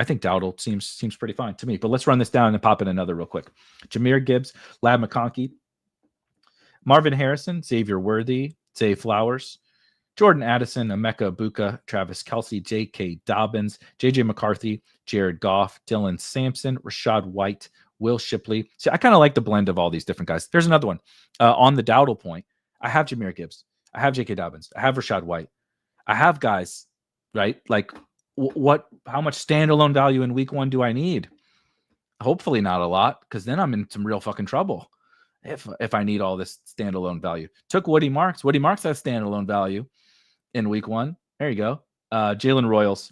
think Dowdle seems pretty fine to me. But let's run this down and pop in another real quick. Jahmyr Gibbs, Lab McConkey, Marvin Harrison, Xavier Worthy, Zay Flowers, Jordan Addison, Emeka Buka, Travis Kelce, J.K. Dobbins, J.J. McCarthy, Jared Goff, Dylan Sampson, Rashad White, Will Shipley. See, I kind of like the blend of all these different guys. There's another one. On the Dowdle point, I have Jahmyr Gibbs. I have J.K. Dobbins. I have Rashad White. I have guys, right? Like, how much standalone value in week 1 do I need? Hopefully not a lot, because then I'm in some real fucking trouble if I need all this standalone value. Took Woody Marks. Woody Marks has standalone value in week 1. There you go. Jalen Royals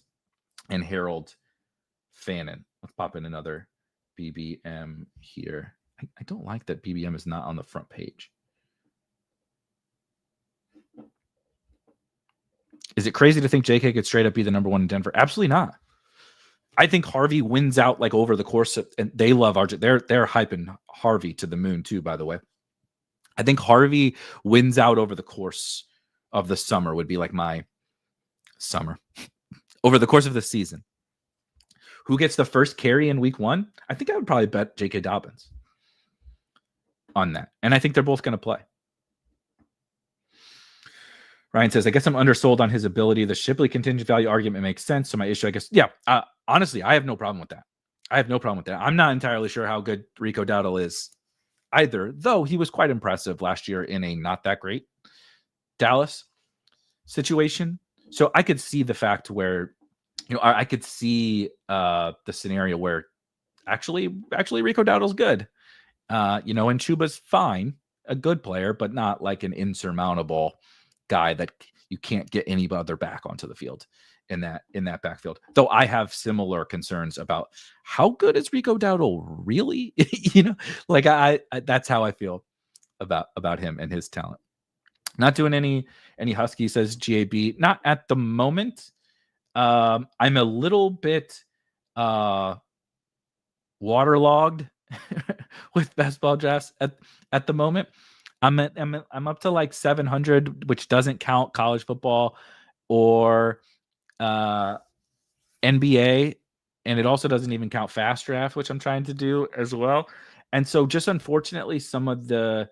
and Harold Fannin. Let's pop in another BBM here. I don't like that BBM is not on the front page. Is it crazy to think JK could straight up be the number 1 in Denver? Absolutely not. I think Harvey wins out like over the course of, and they love RJ. They're hyping Harvey to the moon too, by the way. I think Harvey wins out over the course of the summer would be like my summer. Over the course of the season. Who gets the first carry in week 1? I think I would probably bet J.K. Dobbins on that. And I think they're both going to play. Ryan says, I guess I'm undersold on his ability. The Shipley contingent value argument makes sense. So my issue, I guess, honestly, I have no problem with that. I'm not entirely sure how good Rico Dowdle is either, though he was quite impressive last year in a not that great Dallas situation. So I could see the fact where, I could see the scenario where actually Rico Dowdle's good. And Chuba's fine, a good player, but not like an insurmountable guy that you can't get any other back onto the field in that backfield. Though I have similar concerns about how good is Rico Dowdle really? I that's how I feel about him and his talent. Not doing any Husky, says GAB. Not at the moment. I'm a little bit waterlogged with best ball drafts at the moment. I'm up to like 700, which doesn't count college football or NBA. And it also doesn't even count fast draft, which I'm trying to do as well. And so just unfortunately, some of the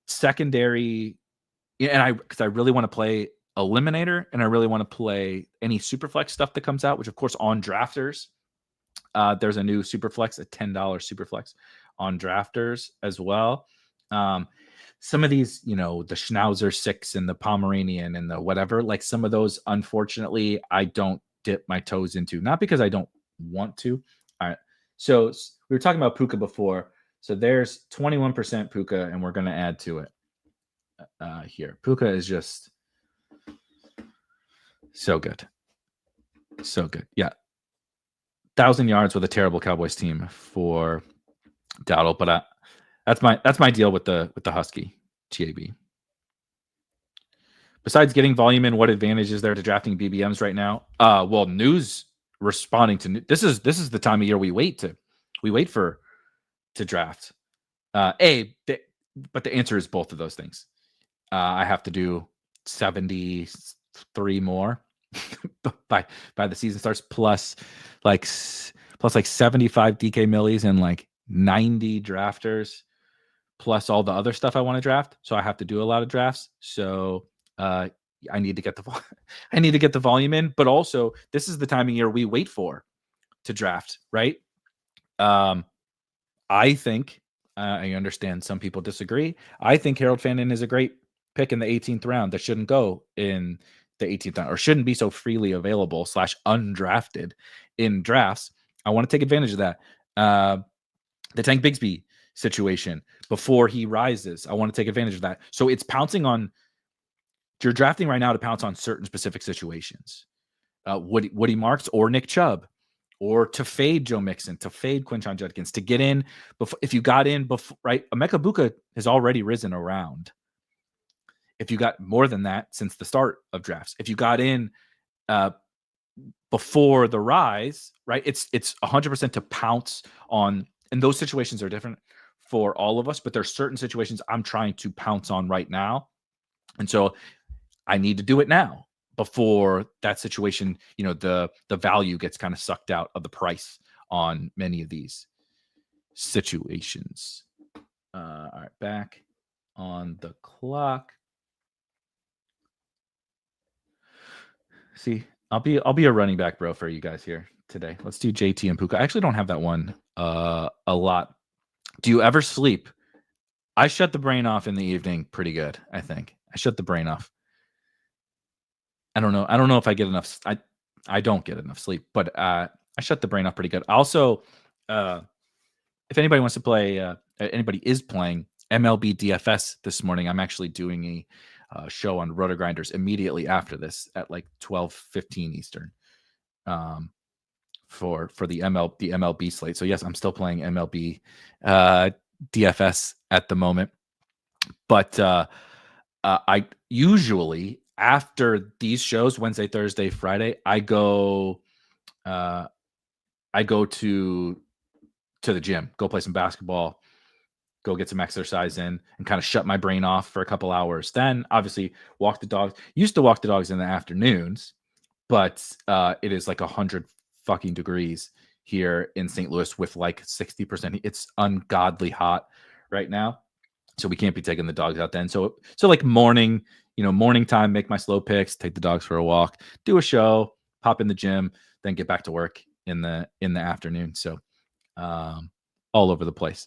secondary, and because I really want to play Eliminator and I really want to play any Superflex stuff that comes out, which of course on Drafters, there's a new Superflex, a $10 Superflex on Drafters as well. Some of these, the Schnauzer 6 and the Pomeranian and the whatever, like some of those, unfortunately, I don't dip my toes into. Not because I don't want to. All right. So we were talking about Puka before. So there's 21% Puka, and we're going to add to it here. Puka is just so good. So good. Yeah. 1,000 yards with a terrible Cowboys team for Dowdle, but that's my deal with the Husky TAB. Besides getting volume in, what advantage is there to drafting BBMs right now? Well, news responding to this is the time of year we wait for to draft. But the answer is both of those things. I have to do 73 more by the season starts, plus like 75 DK millies and like 90 drafters, plus all the other stuff I want to draft. So I have to do a lot of drafts. So I need to get the volume in, but also this is the time of year we wait for to draft, right? I think I understand some people disagree. I think Harold Fannin is a great pick in the 18th round that shouldn't go in the 18th round or shouldn't be so freely available / undrafted in drafts. I want to take advantage of that. The Tank Bigsby situation before he rises. I want to take advantage of that. So it's pouncing on, you're drafting right now to pounce on certain specific situations. Woody Marks or Nick Chubb, or to fade Joe Mixon, to fade Quinton Judkins, to get in before. If you got in before, right? Emeka Buka has already risen around. If you got more than that since the start of drafts, if you got in before the rise, right? It's 100% to pounce on, and those situations are different for all of us, but there's certain situations I'm trying to pounce on right now. And so I need to do it now before that situation, the value gets kind of sucked out of the price on many of these situations. All right, back on the clock. See, I'll be a running back bro for you guys here today. Let's do JT and Puka. I actually don't have that one a lot. Do you ever sleep? I shut the brain off in the evening pretty good, I think. I shut the brain off. I don't know if I get enough. I don't get enough sleep, but I shut the brain off pretty good. Also, if anybody wants to play, anybody is playing MLB DFS this morning, I'm actually doing a show on Roto Grinders immediately after this at like 12:15 Eastern, for the MLB slate. So yes, I'm still playing MLB DFS at the moment, but I usually, after these shows, Wednesday, Thursday, Friday, I go to the gym, go play some basketball, go get some exercise in, and kind of shut my brain off for a couple hours. Then obviously walk the dogs. Used to walk the dogs in the afternoons, but it is like 100 fucking degrees here in St. Louis with like 60%. It's ungodly hot right now. So we can't be taking the dogs out then. So like morning time, make my slow picks, take the dogs for a walk, do a show, pop in the gym, then get back to work in the afternoon. So all over the place.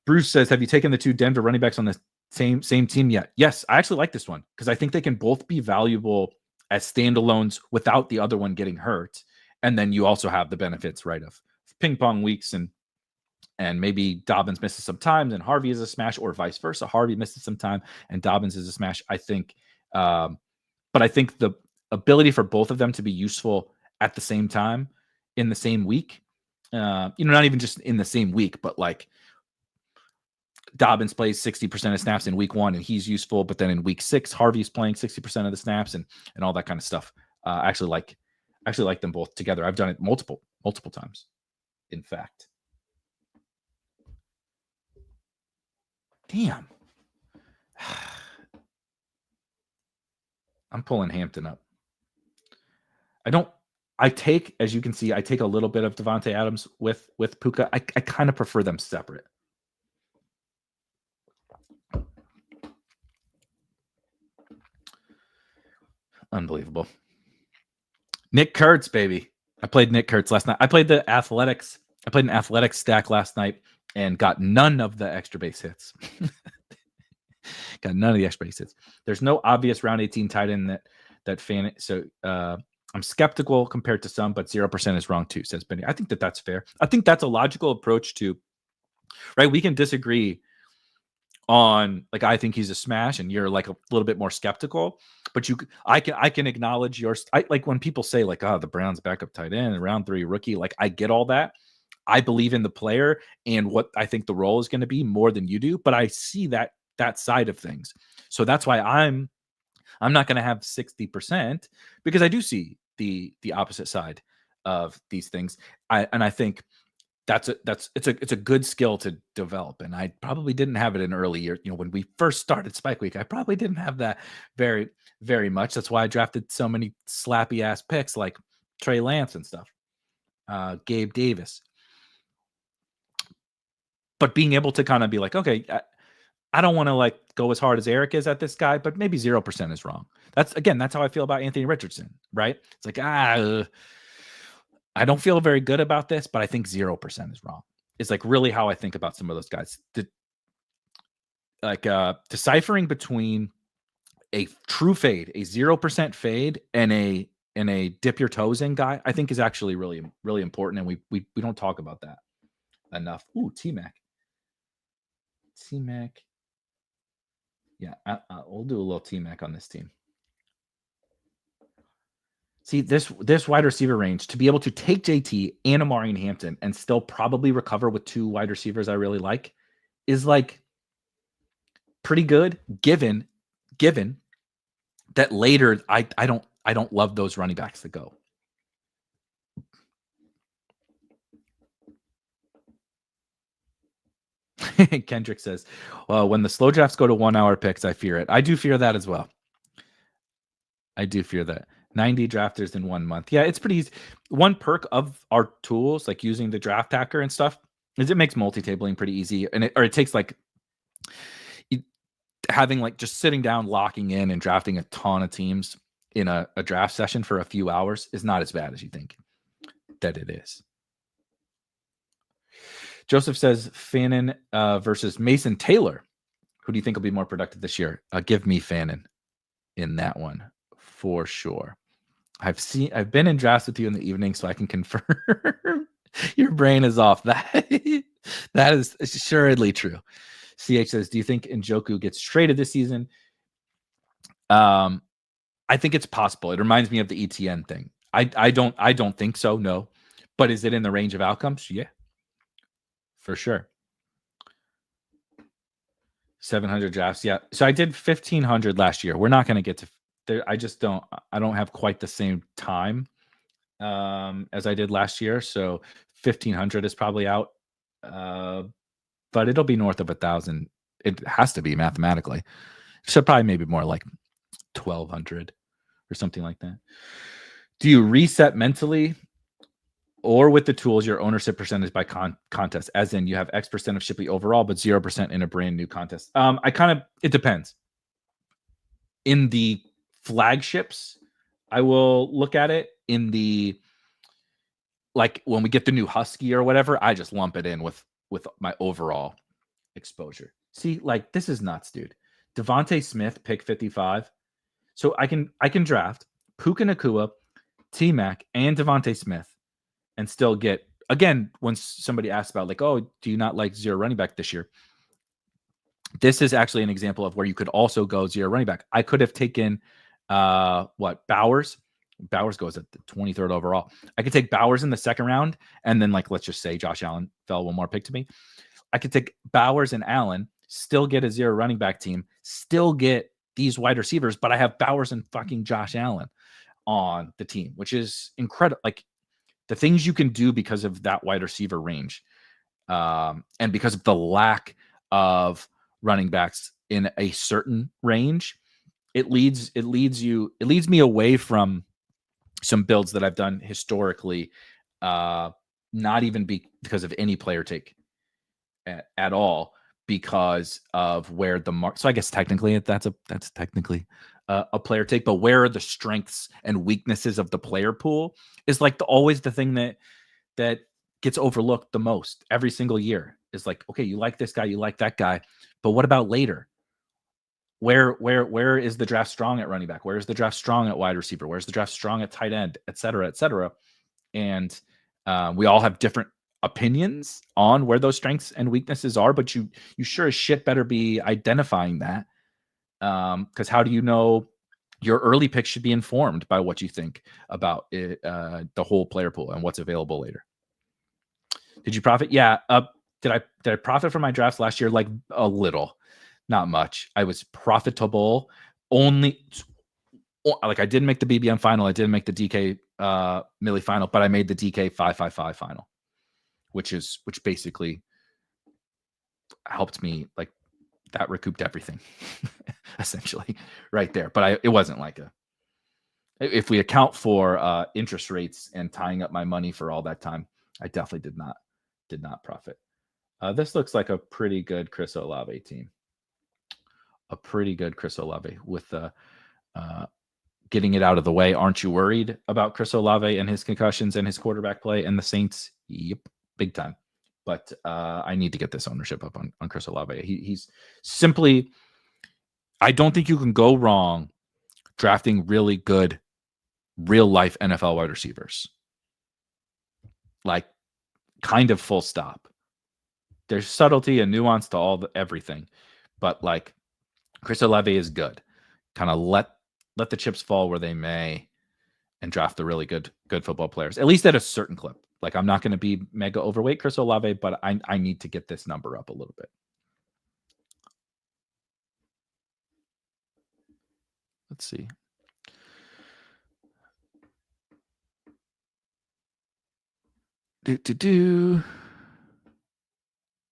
Bruce says, have you taken the two Denver running backs on the same team yet? Yes, I actually like this one because I think they can both be valuable as standalones without the other one getting hurt. And then you also have the benefits, right, of ping pong weeks and maybe Dobbins misses some time and Harvey is a smash, or vice versa. Harvey misses some time and Dobbins is a smash. I think, but I think the ability for both of them to be useful at the same time in the same week, not even just in the same week, but like Dobbins plays 60% of snaps in week 1 and he's useful, but then in week 6, Harvey's playing 60% of the snaps and all that kind of stuff. I actually like them both together. I've done it multiple times, in fact. Damn. I'm pulling Hampton up. I don't as you can see, I take a little bit of Davante Adams with Puka. I kind of prefer them separate. Unbelievable. Nick Kurtz, baby. I played Nick Kurtz last night. I played an athletics stack last night and got none of the extra base hits. Got none of the extra base hits. There's no obvious round 18 tight end that Fannin. So I'm skeptical compared to some, but 0% is wrong too, says Benny. I think that's fair. I think that's a logical approach to, right? We can disagree on, like, I think he's a smash and you're like a little bit more skeptical, but I can acknowledge like when people say like, oh, the Browns backup tight end, round 3 rookie, like I get all that. I believe in the player and what I think the role is going to be more than you do, but I see that side of things. So that's why I'm not going to have 60%, because I do see the opposite side of these things. I think it's a good skill to develop. And I probably didn't have it in early years. When we first started Spike Week, I probably didn't have that very, very much. That's why I drafted so many slappy ass picks like Trey Lance and stuff, Gabe Davis. But being able to kind of be like, okay, I don't want to like go as hard as Erik is at this guy, but maybe 0% is wrong. That's how I feel about Anthony Richardson, right? It's like, I don't feel very good about this, but I think 0% is wrong. It's like really how I think about some of those guys. Deciphering between a true fade, a 0% fade, and a dip your toes in guy, I think is actually really, really important. And we don't talk about that enough. Ooh, T-Mac. Yeah, we'll do a little T-Mac on this team. See, this wide receiver range, to be able to take JT and Amari and Hampton and still probably recover with 2 wide receivers I really like, is like pretty good, given that later I don't love those running backs that go. Kendrick says, well, when the slow drafts go to 1 hour picks, I fear it. I do fear that as well. I do fear that. 90 drafters in 1 month. Yeah, it's pretty easy. One perk of our tools, like using the draft hacker and stuff, is it makes multi-tabling pretty easy. And it takes like having like just sitting down, locking in and drafting a ton of teams in a draft session for a few hours is not as bad as you think that it is. Joseph says Fannin versus Mason Taylor. Who do you think will be more productive this year? Give me Fannin in that one for sure. I've been in drafts with you in the evening, so I can confirm your brain is off. That is assuredly true. CH says, do you think Njoku gets traded this season? I think it's possible. It reminds me of the ETN thing. I don't think so, no. But is it in the range of outcomes? Yeah. For sure. 700 drafts. Yeah. So I did 1,500 last year. We're not going to get to there. I don't have quite the same time as I did last year. So 1,500 is probably out. But it'll be north of 1,000. It has to be mathematically. So probably maybe more like 1,200 or something like that. Do you reset mentally or with the tools your ownership percentage by contest? As in you have X% of Shipley overall, but 0% in a brand new contest. It depends. In the flagships, I will look at it. In the, like when we get the new Husky or whatever, I just lump it in with my overall exposure. See, like this is nuts, dude. Devontae Smith, pick 55. So I can draft Puka Nacua, T-Mac, and Devontae Smith and still get, again, when somebody asks about like, oh, do you not like 0 running back this year? This is actually an example of where you could also go 0 running back. I could have taken Bowers. Bowers goes at the 23rd overall. I could take Bowers in the 2nd round, and then like let's just say Josh Allen fell 1 more pick to me. I could take Bowers and Allen, still get a 0 running back team, still get these wide receivers, but I have Bowers and fucking Josh Allen on the team, which is incredible. Like the things you can do because of that wide receiver range, and because of the lack of running backs in a certain range, it leads me away from some builds that I've done historically, not even because of any player take at all, because of where the mark. So I guess technically that's technically a player take, but where are the strengths and weaknesses of the player pool is like always the thing that gets overlooked the most every single year. Is like, okay, you like this guy, you like that guy, but what about later? Where is the draft strong at running back? Where is the draft strong at wide receiver? Where's the draft strong at tight end, et cetera, et cetera? And we all have different opinions on where those strengths and weaknesses are, but you sure as shit better be identifying that. Because how do you know? Your early pick should be informed by what you think about it, the whole player pool and what's available later. Did you profit? Yeah. Did I profit from my drafts last year? Like a little, not much. I was profitable only. Like I didn't make the BBM final. I didn't make the DK Millie final, but I made the DK 555 final, which basically helped me. Like that recouped everything essentially right there. But it wasn't like if we account for interest rates and tying up my money for all that time, I definitely did not profit. This looks like a pretty good Chris Olave team. A pretty good Chris Olave with getting it out of the way. Aren't you worried about Chris Olave and his concussions and his quarterback play and the Saints? Yep, big time. But I need to get this ownership up on Chris Olave. He's simply, I don't think you can go wrong drafting really good real life NFL wide receivers. Like kind of full stop. There's subtlety and nuance to everything, but like Chris Olave is good. Kind of let the chips fall where they may and draft the really good football players, at least at a certain clip. Like I'm not going to be mega overweight Chris Olave, but I need to get this number up a little bit. Let's see.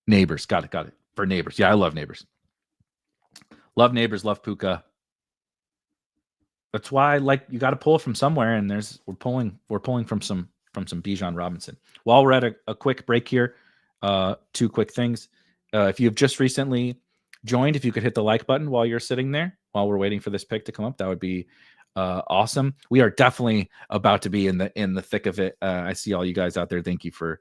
Neighbors. Got it. For Neighbors. Yeah, I love Neighbors. Love Neighbors, love Puka. That's why you got to pull from somewhere, and we're pulling from some Bijan Robinson. While we're at a quick break here, two quick things. If you've just recently joined, if you could hit the like button while you're sitting there, while we're waiting for this pick to come up, that would be awesome. We are definitely about to be in the thick of it. I see all you guys out there. Thank you for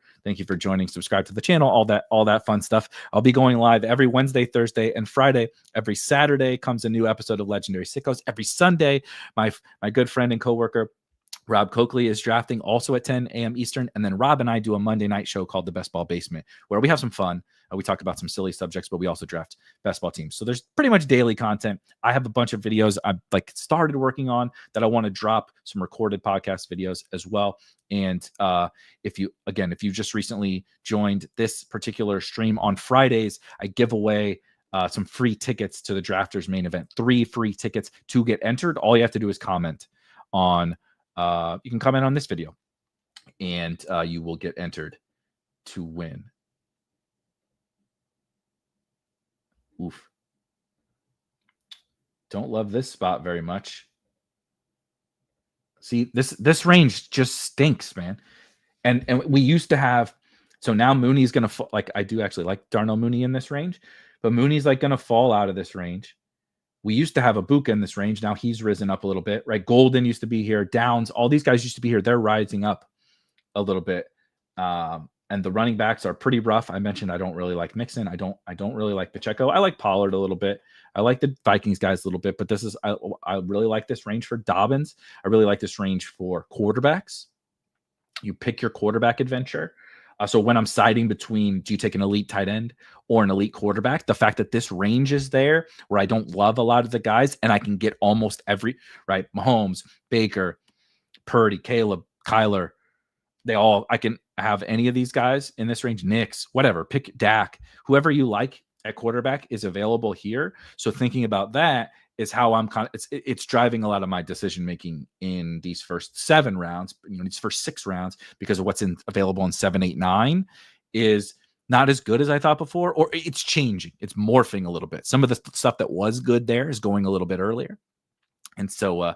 joining. Subscribe to the channel. All that fun stuff. I'll be going live every Wednesday, Thursday, and Friday. Every Saturday comes a new episode of Legendary Sickos. Every Sunday, my good friend and coworker Rob Coakley is drafting also at 10 a.m. Eastern. And then Rob and I do a Monday night show called The Best Ball Basement, where we have some fun. We talk about some silly subjects, but we also draft best ball teams. So there's pretty much daily content. I have a bunch of videos I've started working on that I want to drop, some recorded podcast videos as well. And if you just recently joined this particular stream on Fridays, I give away some free tickets to the Drafters main event. 3 free tickets to get entered. All you have to do is comment on you can comment on this video and you will get entered to win. Oof. Don't love this spot very much. See, this range just stinks, man. And we used to have, so now Mooney's going to, I do actually like Darnell Mooney in this range, but Mooney's going to fall out of this range. We used to have a Puka in this range. Now he's risen up a little bit, right? Golden used to be here. Downs, all these guys used to be here. They're rising up a little bit. And the running backs are pretty rough. I mentioned I don't really like Mixon. I don't really like Pacheco. I like Pollard a little bit. I like the Vikings guys a little bit, but I really like this range for Dobbins. I really like this range for quarterbacks. You pick your quarterback adventure. So when I'm siding between, do you take an elite tight end or an elite quarterback? The fact that this range is there where I don't love a lot of the guys and I can get almost every, right? Mahomes, Baker, Purdy, Caleb, Kyler, I can have any of these guys in this range. Knicks, whatever, pick Dak, whoever you like at quarterback is available here. So thinking about that is how I'm it's driving a lot of my decision making in these first 7 rounds, these first 6 rounds, because of what's available in 7, 8, 9 is not as good as I thought before, or it's changing. It's morphing a little bit. Some of the stuff that was good there is going a little bit earlier. And so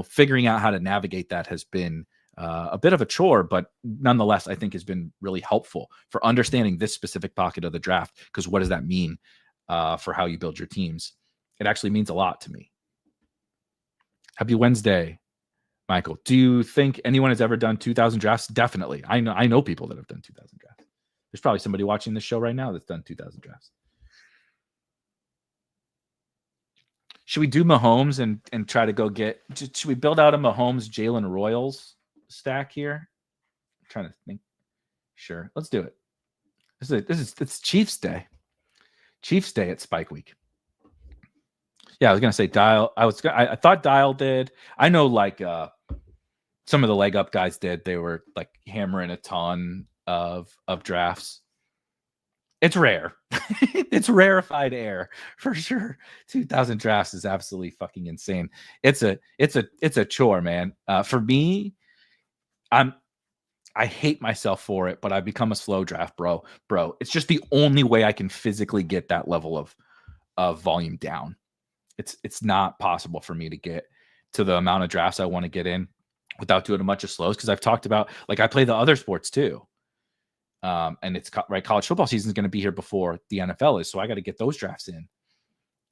figuring out how to navigate that has been a bit of a chore, but nonetheless, I think has been really helpful for understanding this specific pocket of the draft. Because what does that mean for how you build your teams? It actually means a lot to me. Happy Wednesday, Michael. Do you think anyone has ever done 2,000 drafts? Definitely. I know people that have done 2,000 drafts. There's probably somebody watching this show right now that's done 2,000 drafts. Should we do Mahomes and try to go get? Should we build out a Mahomes Jalen Royals stack here? I'm trying to think. Sure, let's do it. It's Chiefs Day. Chiefs Day at Spike Week. Yeah, I was gonna say Dial. I thought Dial did. I know like some of the leg up guys did. They were like hammering a ton of drafts. It's rare. It's rarefied air for sure. 2,000 drafts is absolutely fucking insane. It's a chore, man. For me, I hate myself for it, but I've become a slow draft bro. It's just the only way I can physically get that level of volume down. It's not possible for me to get to the amount of drafts I want to get in without doing a bunch of slows. Because I've talked about, like, I play the other sports too. And it's right. College football season is going to be here before the NFL is. So I got to get those drafts in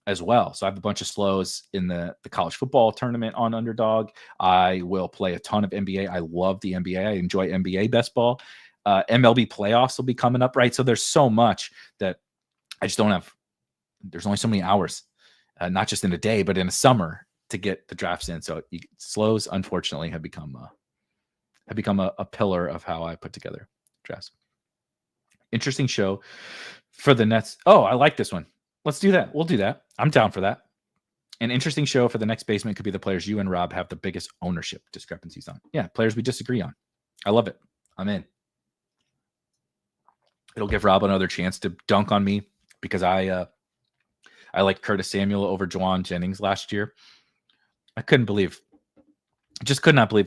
as well. So I have a bunch of slows in the college football tournament on Underdog. I will play a ton of NBA. I love the NBA. I enjoy NBA best ball. MLB playoffs will be coming up, right? So there's so much that I just don't have. There's only so many hours, not just in a day, but in a summer to get the drafts in. So slows, unfortunately, have become a pillar of how I put together drafts. Interesting show for the Nets. Oh, I like this one. Let's do that. We'll do that. I'm down for that. An interesting show for the next basement could be the players you and Rob have the biggest ownership discrepancies on. Yeah, players we disagree on. I love it. I'm in. It'll give Rob another chance to dunk on me because I like Curtis Samuel over Juwan Jennings last year. I could not believe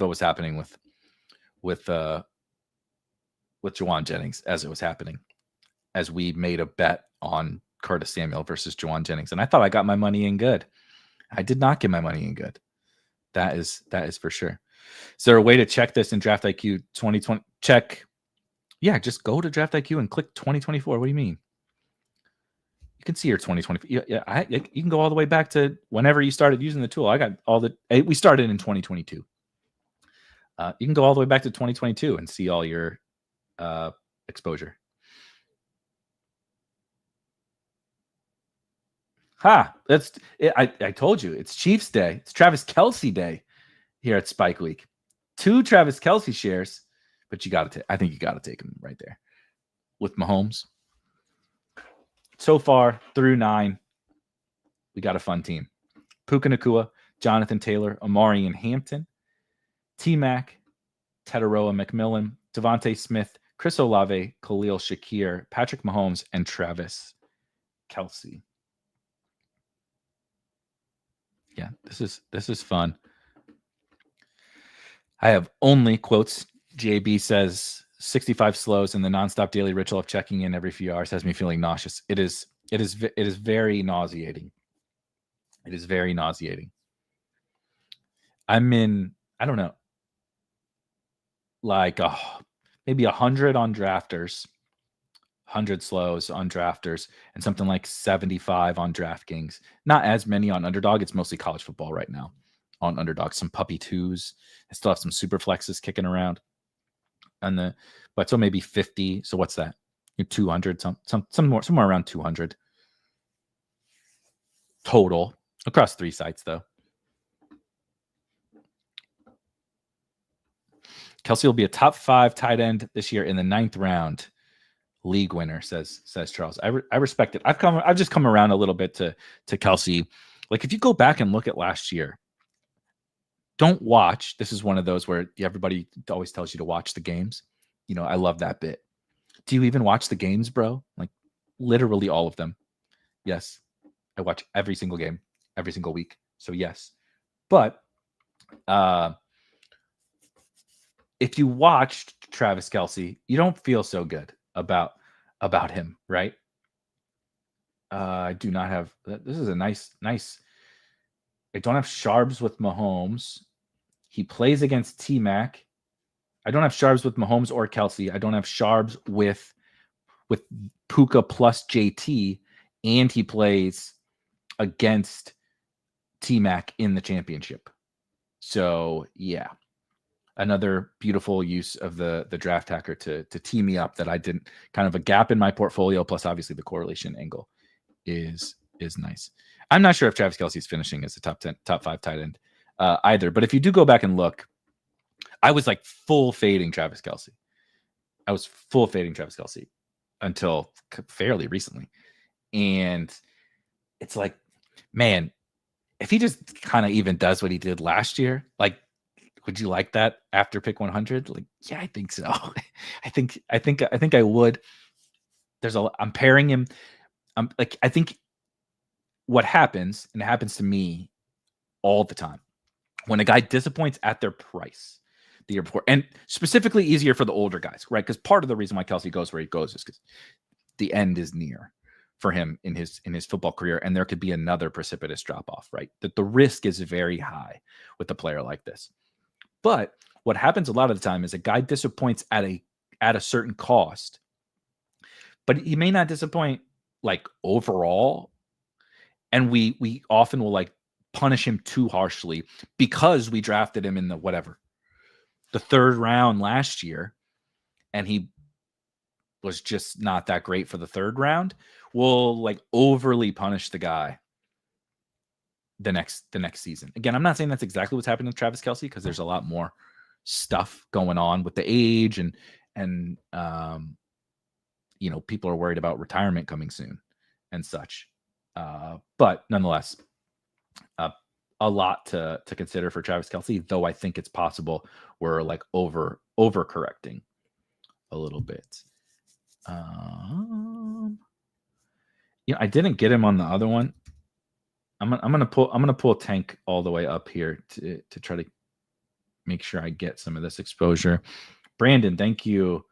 what was happening with Juwan Jennings as it was happening, as we made a bet on Curtis Samuel versus Juwan Jennings. And I thought I got my money in good. I did not get my money in good. That is for sure. Is there a way to check this in Draft IQ 2020? Check. Yeah, just go to Draft IQ and click 2024. What do you mean? You can see your 2020. Yeah, you can go all the way back to whenever you started using the tool. We started in 2022. You can go all the way back to 2022 and see all your exposure. That's it. I told you it's Chiefs Day. It's Travis Kelce Day here at Spike Week. 2 Travis Kelce shares, but I think you got to take him right there with Mahomes. So far through 9, we got a fun team. Puka Nacua, Jonathan Taylor, Amari and Hampton, T-Mac, Tetaroa McMillan, Devontae Smith, Chris Olave, Khalil Shakir, Patrick Mahomes, and Travis Kelce. Yeah, this is fun. I have only quotes. JB says 65 slows and the nonstop daily ritual of checking in every few hours has me feeling nauseous. It is very nauseating. It is very nauseating. I'm in, I don't know, like maybe 100 on drafters, 100 slows on drafters, and something like 75 on DraftKings. Not as many on Underdog. It's mostly college football right now on Underdog. Some puppy twos. I still have some super flexes kicking around. But so maybe 50. So what's that? 200, somewhere around 200 total across 3 sites though. Kelce will be a top 5 tight end this year in the 9th round. League winner, says Charles. I respect it. I've just come around a little bit to Kelce. Like if you go back and look at last year, don't watch. This is one of those where everybody always tells you to watch the games. I love that bit. Do you even watch the games, bro? Like literally all of them. Yes. I watch every single game, every single week. So yes. But if you watched Travis Kelce, you don't feel so good about him, right? I do not have. This is a nice I don't have Sharps with Mahomes. He plays against T-Mac. I don't have Sharps with Mahomes or Kelce. I don't have Sharps with Puka plus JT, and he plays against T-Mac in the championship. So yeah, another beautiful use of the draft hacker to tee me up that I didn't, kind of a gap in my portfolio. Plus, obviously, the correlation angle is nice. I'm not sure if Travis Kelce is finishing as a top 5 tight end either. But if you do go back and look, I was like full fading Travis Kelce. Until fairly recently. And it's like, man, if he just kind of even does what he did last year, like, would you like that after pick 100? Like, yeah, I think so. I think I would. I'm pairing him. I think what happens, and it happens to me all the time, when a guy disappoints at their price, the report, and specifically easier for the older guys, right? Because part of the reason why Kelce goes where he goes is because the end is near for him in his football career, and there could be another precipitous drop off, right? That the risk is very high with a player like this. But what happens a lot of the time is a guy disappoints at a certain cost, but he may not disappoint like overall, and we often will like punish him too harshly because we drafted him in the 3rd round last year, and he was just not that great for the 3rd round. We'll like overly punish the guy the next season. Again, I'm not saying that's exactly what's happening with Travis Kelce, because there's a lot more stuff going on with the age and people are worried about retirement coming soon and such. But nonetheless, a lot to consider for Travis Kelce, though I think it's possible we're like overcorrecting a little bit. I didn't get him on the other one. I'm gonna pull Tank all the way up here to try to make sure I get some of this exposure. Brandon, thank you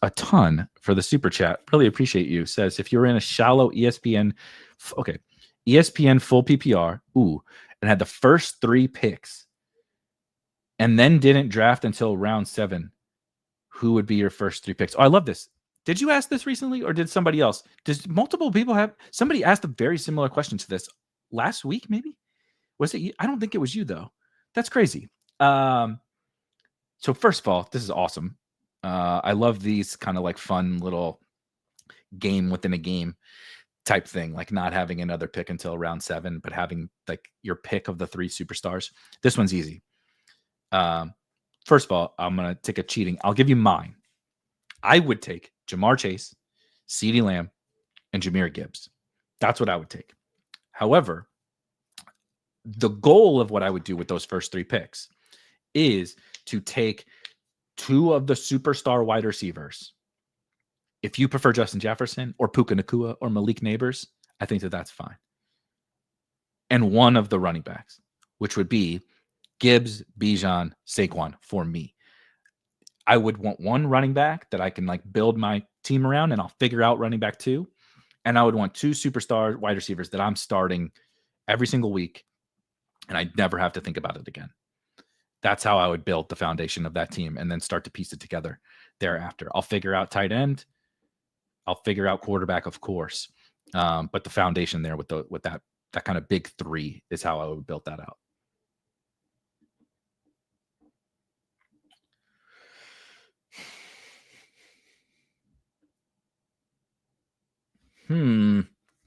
a ton for the super chat. Really appreciate you. Says, if you're in a shallow ESPN full PPR, and had the first 3 picks and then didn't draft until round 7, who would be your first 3 picks? Oh, I love this. Did you ask this recently, or did somebody else? Does multiple people have? Somebody asked a very similar question to this last week, maybe? Was it you? I don't think it was you, though. That's crazy. So first of all, this is awesome. I love these kind of like fun little game within a game type thing, like not having another pick until round 7, but having like your pick of the 3 superstars. This one's easy. First of all, I'm going to take a cheating. I'll give you mine. I would take Ja'Marr Chase, CeeDee Lamb, and Jahmyr Gibbs. That's what I would take. However, the goal of what I would do with those first 3 picks is to take 2 of the superstar wide receivers. If you prefer Justin Jefferson or Puka Nacua or Malik Neighbors, I think that's fine. And 1 of the running backs, which would be Gibbs, Bijan, Saquon for me. I would want 1 running back that I can like build my team around, and I'll figure out running back 2. And I would want 2 superstar wide receivers that I'm starting every single week, and I never have to think about it again. That's how I would build the foundation of that team and then start to piece it together thereafter. I'll figure out tight end. I'll figure out quarterback, of course. But the foundation there with that kind of big 3 is how I would build that out.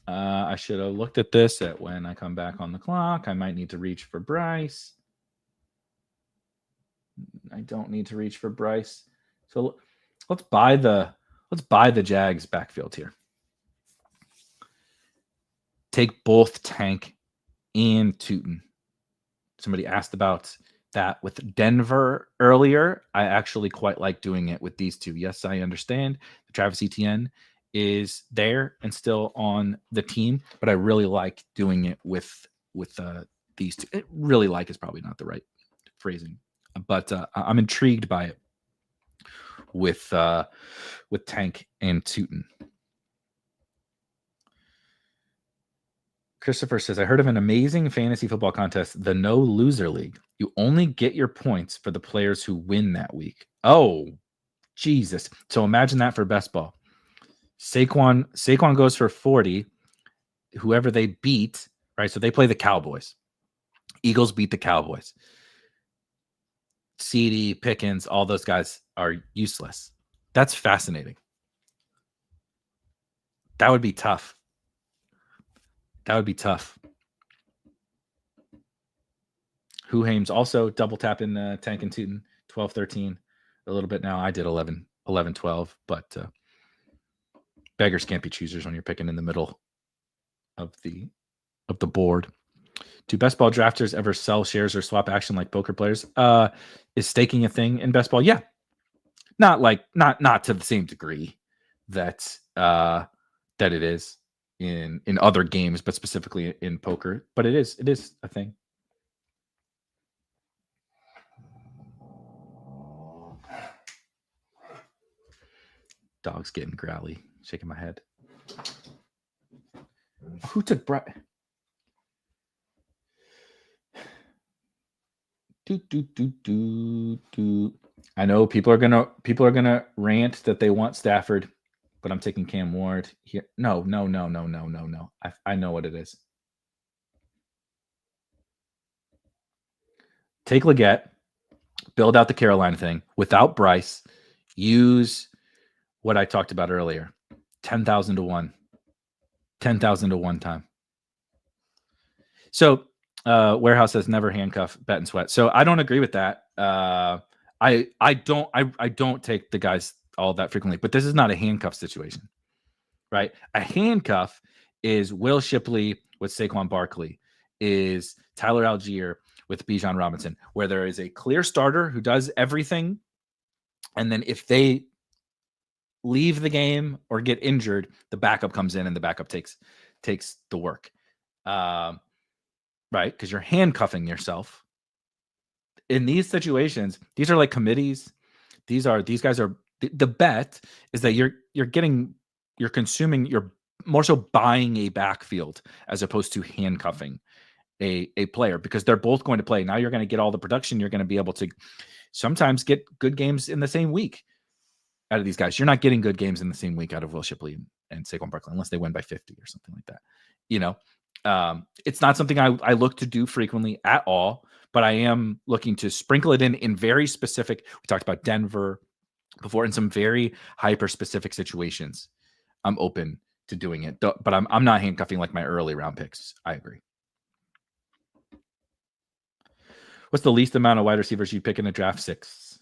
I should have looked at this at when I come back on the clock. I might need to reach for Bryce. I don't need to reach for Bryce. So let's buy the Jags backfield here. Take both Tank and Tootin. Somebody asked about that with Denver earlier. I actually quite like doing it with these 2. Yes, I understand the Travis Etienne is there and still on the team, but I really like doing it with these 2. It really like is probably not the right phrasing, but I'm intrigued by it with Tank and Tootin. Christopher says, I heard of an amazing fantasy football contest, the No Loser League. You only get your points for the players who win that week. Oh, Jesus. So imagine that for best ball. Saquon goes for 40. Whoever they beat, right? So they play the Cowboys. Eagles beat the Cowboys. CD, Pickens, all those guys are useless. That's fascinating. That would be tough. Who Hames also double tap in Tank and Tootin, 12-13 a little bit now. I did 11-12, but beggars can't be choosers when you're picking in the middle of the board. Do best ball drafters ever sell shares or swap action like poker players? Is staking a thing in best ball? Yeah. Not to the same degree that it is in other games, but specifically in poker. But it is a thing. Dog's getting growly, shaking my head. Who took Brett? I know people are gonna rant that they want Stafford, but I'm taking Cam Ward here. No. I know what it is. Take Leggett, build out the Carolina thing without Bryce. Use what I talked about earlier, 10,000 to 1, 10,000 to 1 time. So Warehouse says never handcuff Bet and Sweat. So I don't agree with that. I don't take the guys all that frequently, but this is not a handcuff situation, right? A handcuff is Will Shipley with Saquon Barkley, is Tyler Algier with Bijan Robinson, where there is a clear starter who does everything, and then if they leave the game or get injured, the backup comes in and the backup takes the work. Right? Because you're handcuffing yourself. In these situations, these are like committees. These guys are the bet is that you're consuming, you're more so buying a backfield as opposed to handcuffing a player, because they're both going to play. Now you're going to get all the production. You're going to be able to sometimes get good games in the same week out of these guys. You're not getting good games in the same week out of Will Shipley and Saquon Barkley unless they win by 50 or something like that. It's not something I look to do frequently at all, but I am looking to sprinkle it in very specific. We talked about Denver before, in some very hyper specific situations. I'm open to doing it, but I'm not handcuffing like my early round picks. I agree. What's the least amount of wide receivers you pick in a draft? 6.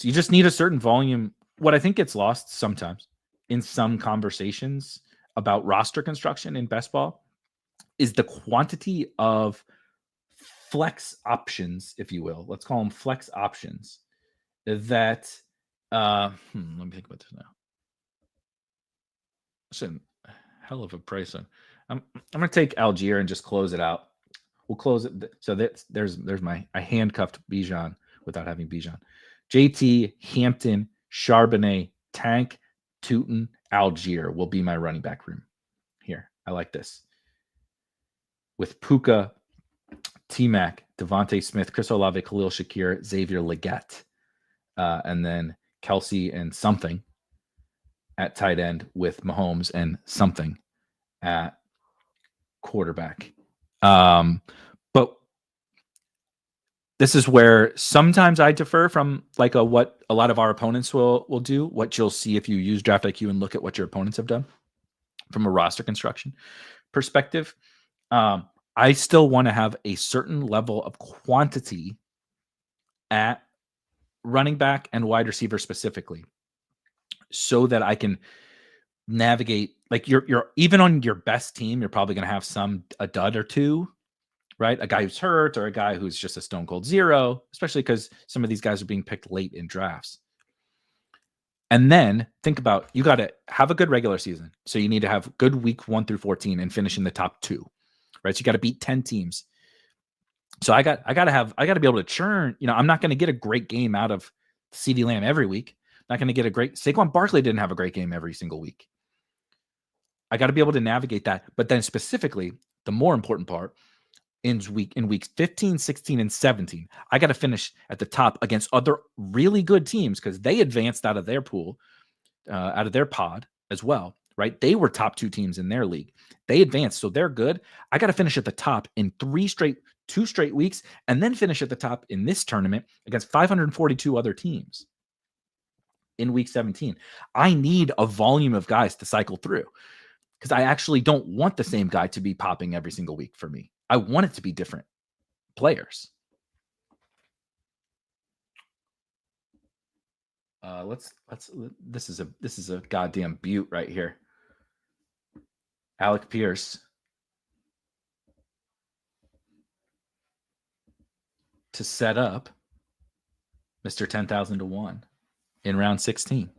You just need a certain volume. What I think gets lost sometimes in some conversations about roster construction in best ball is the quantity of flex options, if you will. Let's call them flex options that let me think about this now. That's a hell of a price on. I'm going to take Algier and just close it out. We'll close it. So there's I handcuffed Bijan without having Bijan. JT, Hampton, Charbonnet, Tank, Tootin, Algier will be my running back room here. I like this. With Puka, T-Mac, Devontae Smith, Chris Olave, Khalil Shakir, Xavier Leggett, and then Kelce and something at tight end with Mahomes and something at quarterback. But this is where sometimes I defer from like what a lot of our opponents will do, what you'll see if you use Draft IQ and look at what your opponents have done from a roster construction perspective. I still want to have a certain level of quantity at running back and wide receiver specifically, so that I can navigate. Like you're even on your best team, you're probably going to have a dud or two, right? A guy who's hurt or a guy who's just a stone cold zero, especially because some of these guys are being picked late in drafts. And then think about, you got to have a good regular season. So you need to have good week 1 through 14 and finish in the top 2, right? So you got to beat 10 teams. So I got to be able to churn. I'm not going to get a great game out of CeeDee Lamb every week. Not going to get a great. Saquon Barkley didn't have a great game every single week. I got to be able to navigate that. But then specifically, the more important part, in weeks 15, 16, and 17, I got to finish at the top against other really good teams because they advanced out of their pool, out of their pod as well, right? They were top 2 teams in their league. They advanced, so they're good. I got to finish at the top in 2 straight weeks, and then finish at the top in this tournament against 542 other teams in week 17. I need a volume of guys to cycle through because I actually don't want the same guy to be popping every single week for me. I want it to be different players. This is a goddamn beaut right here. Alec Pierce to set up Mr. 10,000 to 1 in round 16.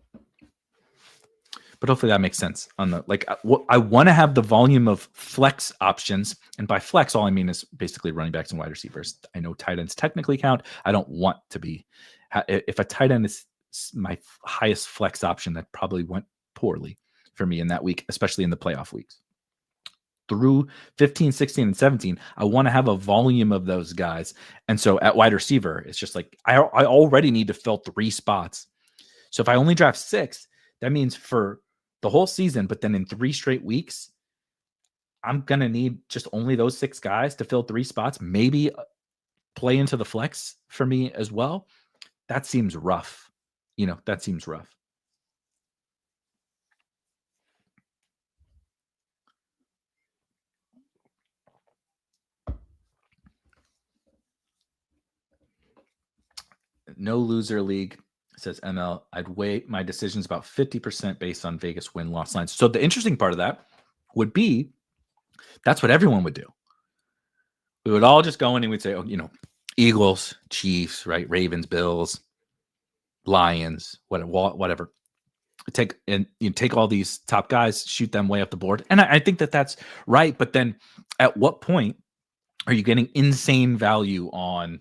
But hopefully that makes sense on the, like, I want to have the volume of flex options. And by flex, all I mean is basically running backs and wide receivers. I know tight ends technically count. I don't want to be, if a tight end is my highest flex option, that probably went poorly for me in that week, especially in the playoff weeks. Through 15, 16, and 17, I want to have a volume of those guys. And so at wide receiver, it's just like, I already need to fill 3 spots. So if I only draft 6, that means for the whole season, but then in 3 straight weeks, I'm going to need just only those 6 guys to fill 3 spots, maybe play into the flex for me as well. That seems rough. That seems rough. No loser league, says ML. I'd weigh my decisions about 50% based on Vegas win-loss lines. So the interesting part of that would be that's what everyone would do. We would all just go in and we'd say, Eagles, Chiefs, right? Ravens, Bills, Lions, whatever. Take all these top guys, shoot them way up the board. And I think that that's right. But then at what point are you getting insane value on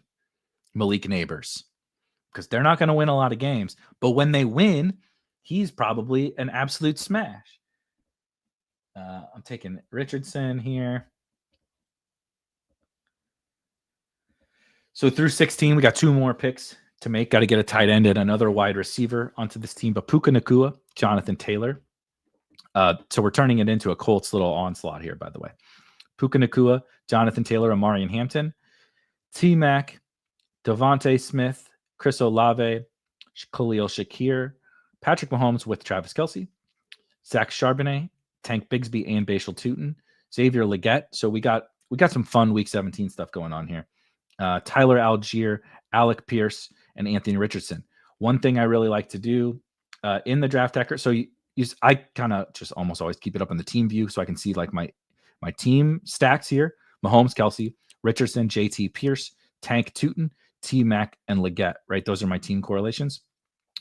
Malik Neighbors? Because they're not going to win a lot of games. But when they win, he's probably an absolute smash. I'm taking Richardson here. So through 16, we got 2 more picks to make. Got to get a tight end and another wide receiver onto this team. But Puka Nacua, Jonathan Taylor. So we're turning it into a Colts little onslaught here, by the way. Puka Nacua, Jonathan Taylor, Amarian Hampton, T-Mac, Devontae Smith, Chris Olave, Khalil Shakir, Patrick Mahomes with Travis Kelce, Zach Charbonnet, Tank Bigsby, and Bashal Tootin, Xavier Legette. So we got some fun Week 17 stuff going on here. Tyler Algier, Alec Pierce, and Anthony Richardson. One thing I really like to do in the draft hacker. So I kind of just almost always keep it up in the team view so I can see like my team stacks here. Mahomes, Kelce, Richardson, JT, Pierce, Tank, Tootin, T-Mac, and Legette, right? Those are my team correlations.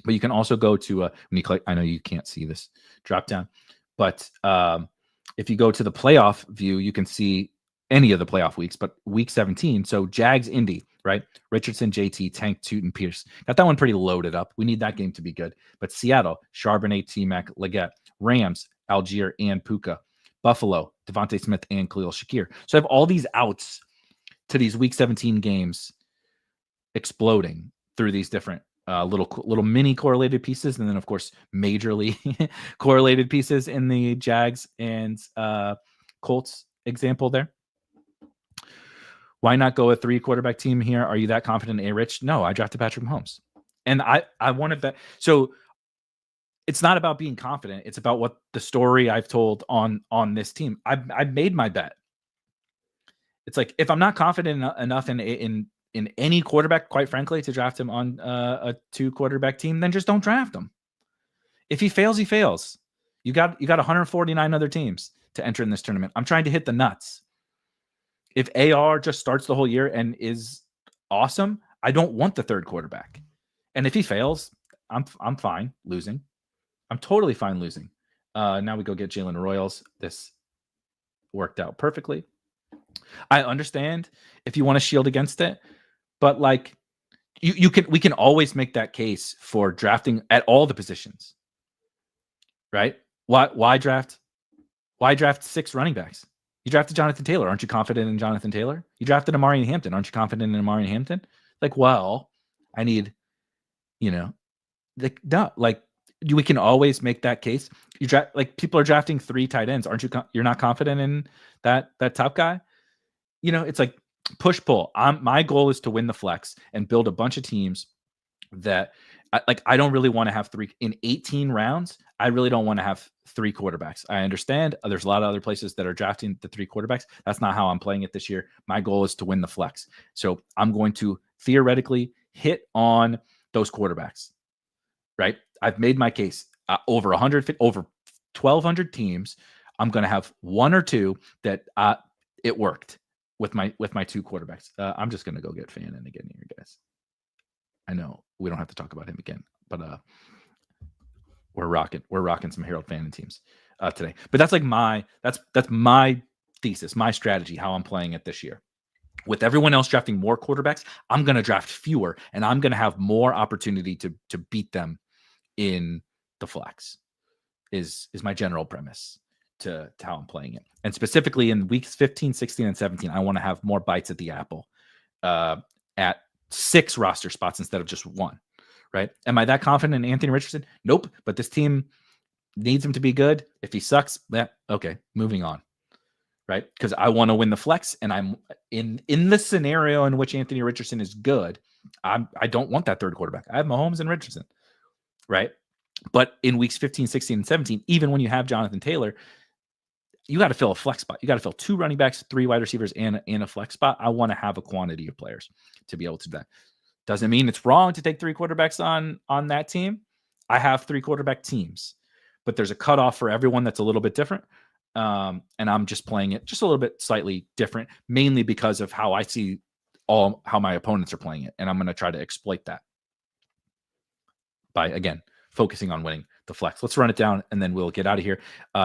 But you can also go to when you click, I know you can't see this drop down, but if you go to the playoff view, you can see any of the playoff weeks, but week 17. So Jags, Indy, right? Richardson, JT, Tank, Tootin, Pierce. Got that one pretty loaded up. We need that game to be good. But Seattle, Charbonnet, T-Mac, Legette. Rams, Algier, and Puka. Buffalo, Devontae Smith, and Khalil Shakir. So I have all these outs to these week 17 games exploding through these different little mini correlated pieces, and then of course majorly correlated pieces in the Jags and Colts example there. Why not go a 3 quarterback team here? Are you that confident in A-Rich? No, I drafted Patrick Mahomes, and I wanted that. So it's not about being confident. It's about what the story I've told on this team. I've made my bet. It's like if I'm not confident enough in any quarterback, quite frankly, to draft him on a 2 quarterback team, then just don't draft him. If he fails, he fails. You got 149 other teams to enter in this tournament. I'm trying to hit the nuts. If AR just starts the whole year and is awesome, I don't want the 3rd quarterback. And if he fails, I'm fine losing. I'm totally fine losing. Now we go get Jalen Royals. This worked out perfectly. I understand if you want to shield against it, but like we can always make that case for drafting at all the positions, right? Why draft Why draft 6 running backs? You drafted Jonathan Taylor. Aren't you confident in Jonathan Taylor? You drafted Amari Hampton. Aren't you confident in Amari Hampton? Like, well, I need, we can always make that case. You draft, like, people are drafting 3 tight ends. Aren't you? You're not confident in that top guy. It's like push pull. My goal is to win the flex and build a bunch of teams that, I don't really want to have 3 in 18 rounds. I really don't want to have 3 quarterbacks. I understand there's a lot of other places that are drafting the 3 quarterbacks. That's not how I'm playing it this year. My goal is to win the flex. So I'm going to theoretically hit on those quarterbacks, right? I've made my case. Over 1,200 teams, I'm going to have 1 or 2 that it worked with my 2 quarterbacks. I'm just going to go get Fannin again here, guys. I know we don't have to talk about him again, but we're rocking some Harold Fannin teams today. But that's like that's my thesis, my strategy, how I'm playing it this year. With everyone else drafting more quarterbacks, I'm going to draft fewer, and I'm going to have more opportunity to beat them in the flex. Is my general premise to how I'm playing it. And specifically in weeks 15, 16, and 17, I want to have more bites at the apple at 6 roster spots instead of just 1, right? Am I that confident in Anthony Richardson? Nope. But this team needs him to be good. If he sucks, okay, moving on, right? Because I want to win the flex, and I'm in the scenario in which Anthony Richardson is good. I don't want that 3rd quarterback. I have Mahomes and Richardson, right? But in weeks 15, 16, and 17, even when you have Jonathan Taylor, you got to fill a flex spot. You got to fill 2 running backs, 3 wide receivers, and a flex spot. I want to have a quantity of players to be able to do that. Doesn't mean it's wrong to take 3 quarterbacks on that team. I have 3 quarterback teams, but there's a cutoff for everyone that's a little bit different. And I'm just playing it just a little bit slightly different, mainly because of how I see how my opponents are playing it. And I'm going to try to exploit that by, again, focusing on winning the flex. Let's run it down, and then we'll get out of here.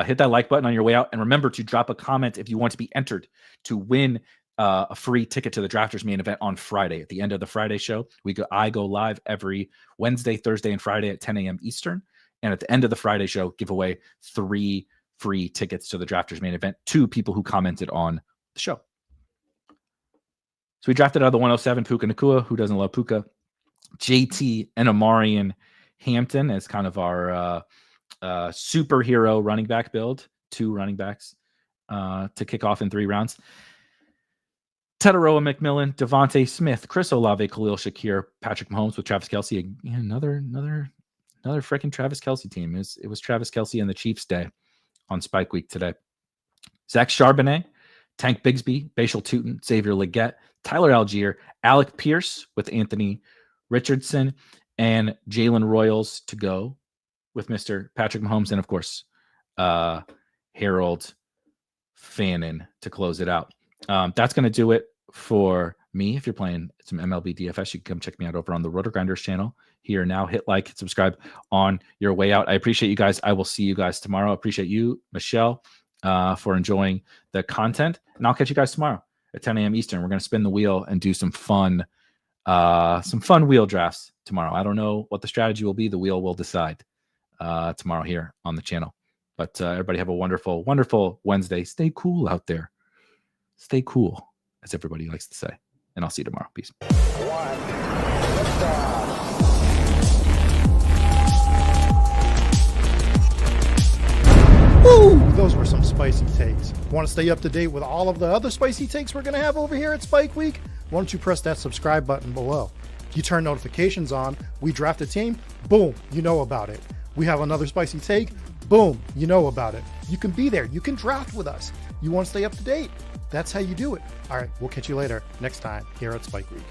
Hit that like button on your way out, and remember to drop a comment if you want to be entered to win a free ticket to the Drafters main event on Friday. At the end of the Friday show, I go live every Wednesday, Thursday, and Friday at 10 a.m. Eastern. And at the end of the Friday show, give away 3 free tickets to the Drafters main event to people who commented on the show. So we drafted out of the 107 Puka Nacua. Who doesn't love Puka? JT and Amari Hampton as kind of our superhero running back build. 2 running backs to kick off in 3 rounds. Tetaroa McMillan, Devontae Smith, Chris Olave, Khalil Shakir, Patrick Mahomes with Travis Kelce. Another freaking Travis Kelce team. It was Travis Kelce and the Chiefs day on Spike Week today. Zach Charbonnet, Tank Bigsby, Bashal Tootin, Xavier Legette, Tyler Algier, Alec Pierce with Anthony Richardson, and Jalen Royals to go with Mr. Patrick Mahomes, and of course, Harold Fannin to close it out. That's going to do it for me. If you're playing some MLB DFS, you can come check me out over on the Roto Grinders channel here now. Hit like, hit subscribe on your way out. I appreciate you guys. I will see you guys tomorrow. I appreciate you, Michelle, for enjoying the content, and I'll catch you guys tomorrow at 10 a.m. Eastern. We're going to spin the wheel and do some fun wheel drafts tomorrow. I don't know what the strategy will be. The wheel will decide tomorrow here on the channel. But everybody have a wonderful, wonderful Wednesday. Stay cool out there. Stay cool, as everybody likes to say. And I'll see you tomorrow. Peace. Woo! Those were some spicy takes. Want to stay up to date with all of the other spicy takes we're going to have over here at Spike Week? Why don't you press that subscribe button below? You turn notifications on, we draft a team, boom, you know about it. We have another spicy take, boom, you know about it. You can be there. You can draft with us. You want to stay up to date? That's how you do it. All right, we'll catch you later next time here at Spike Week.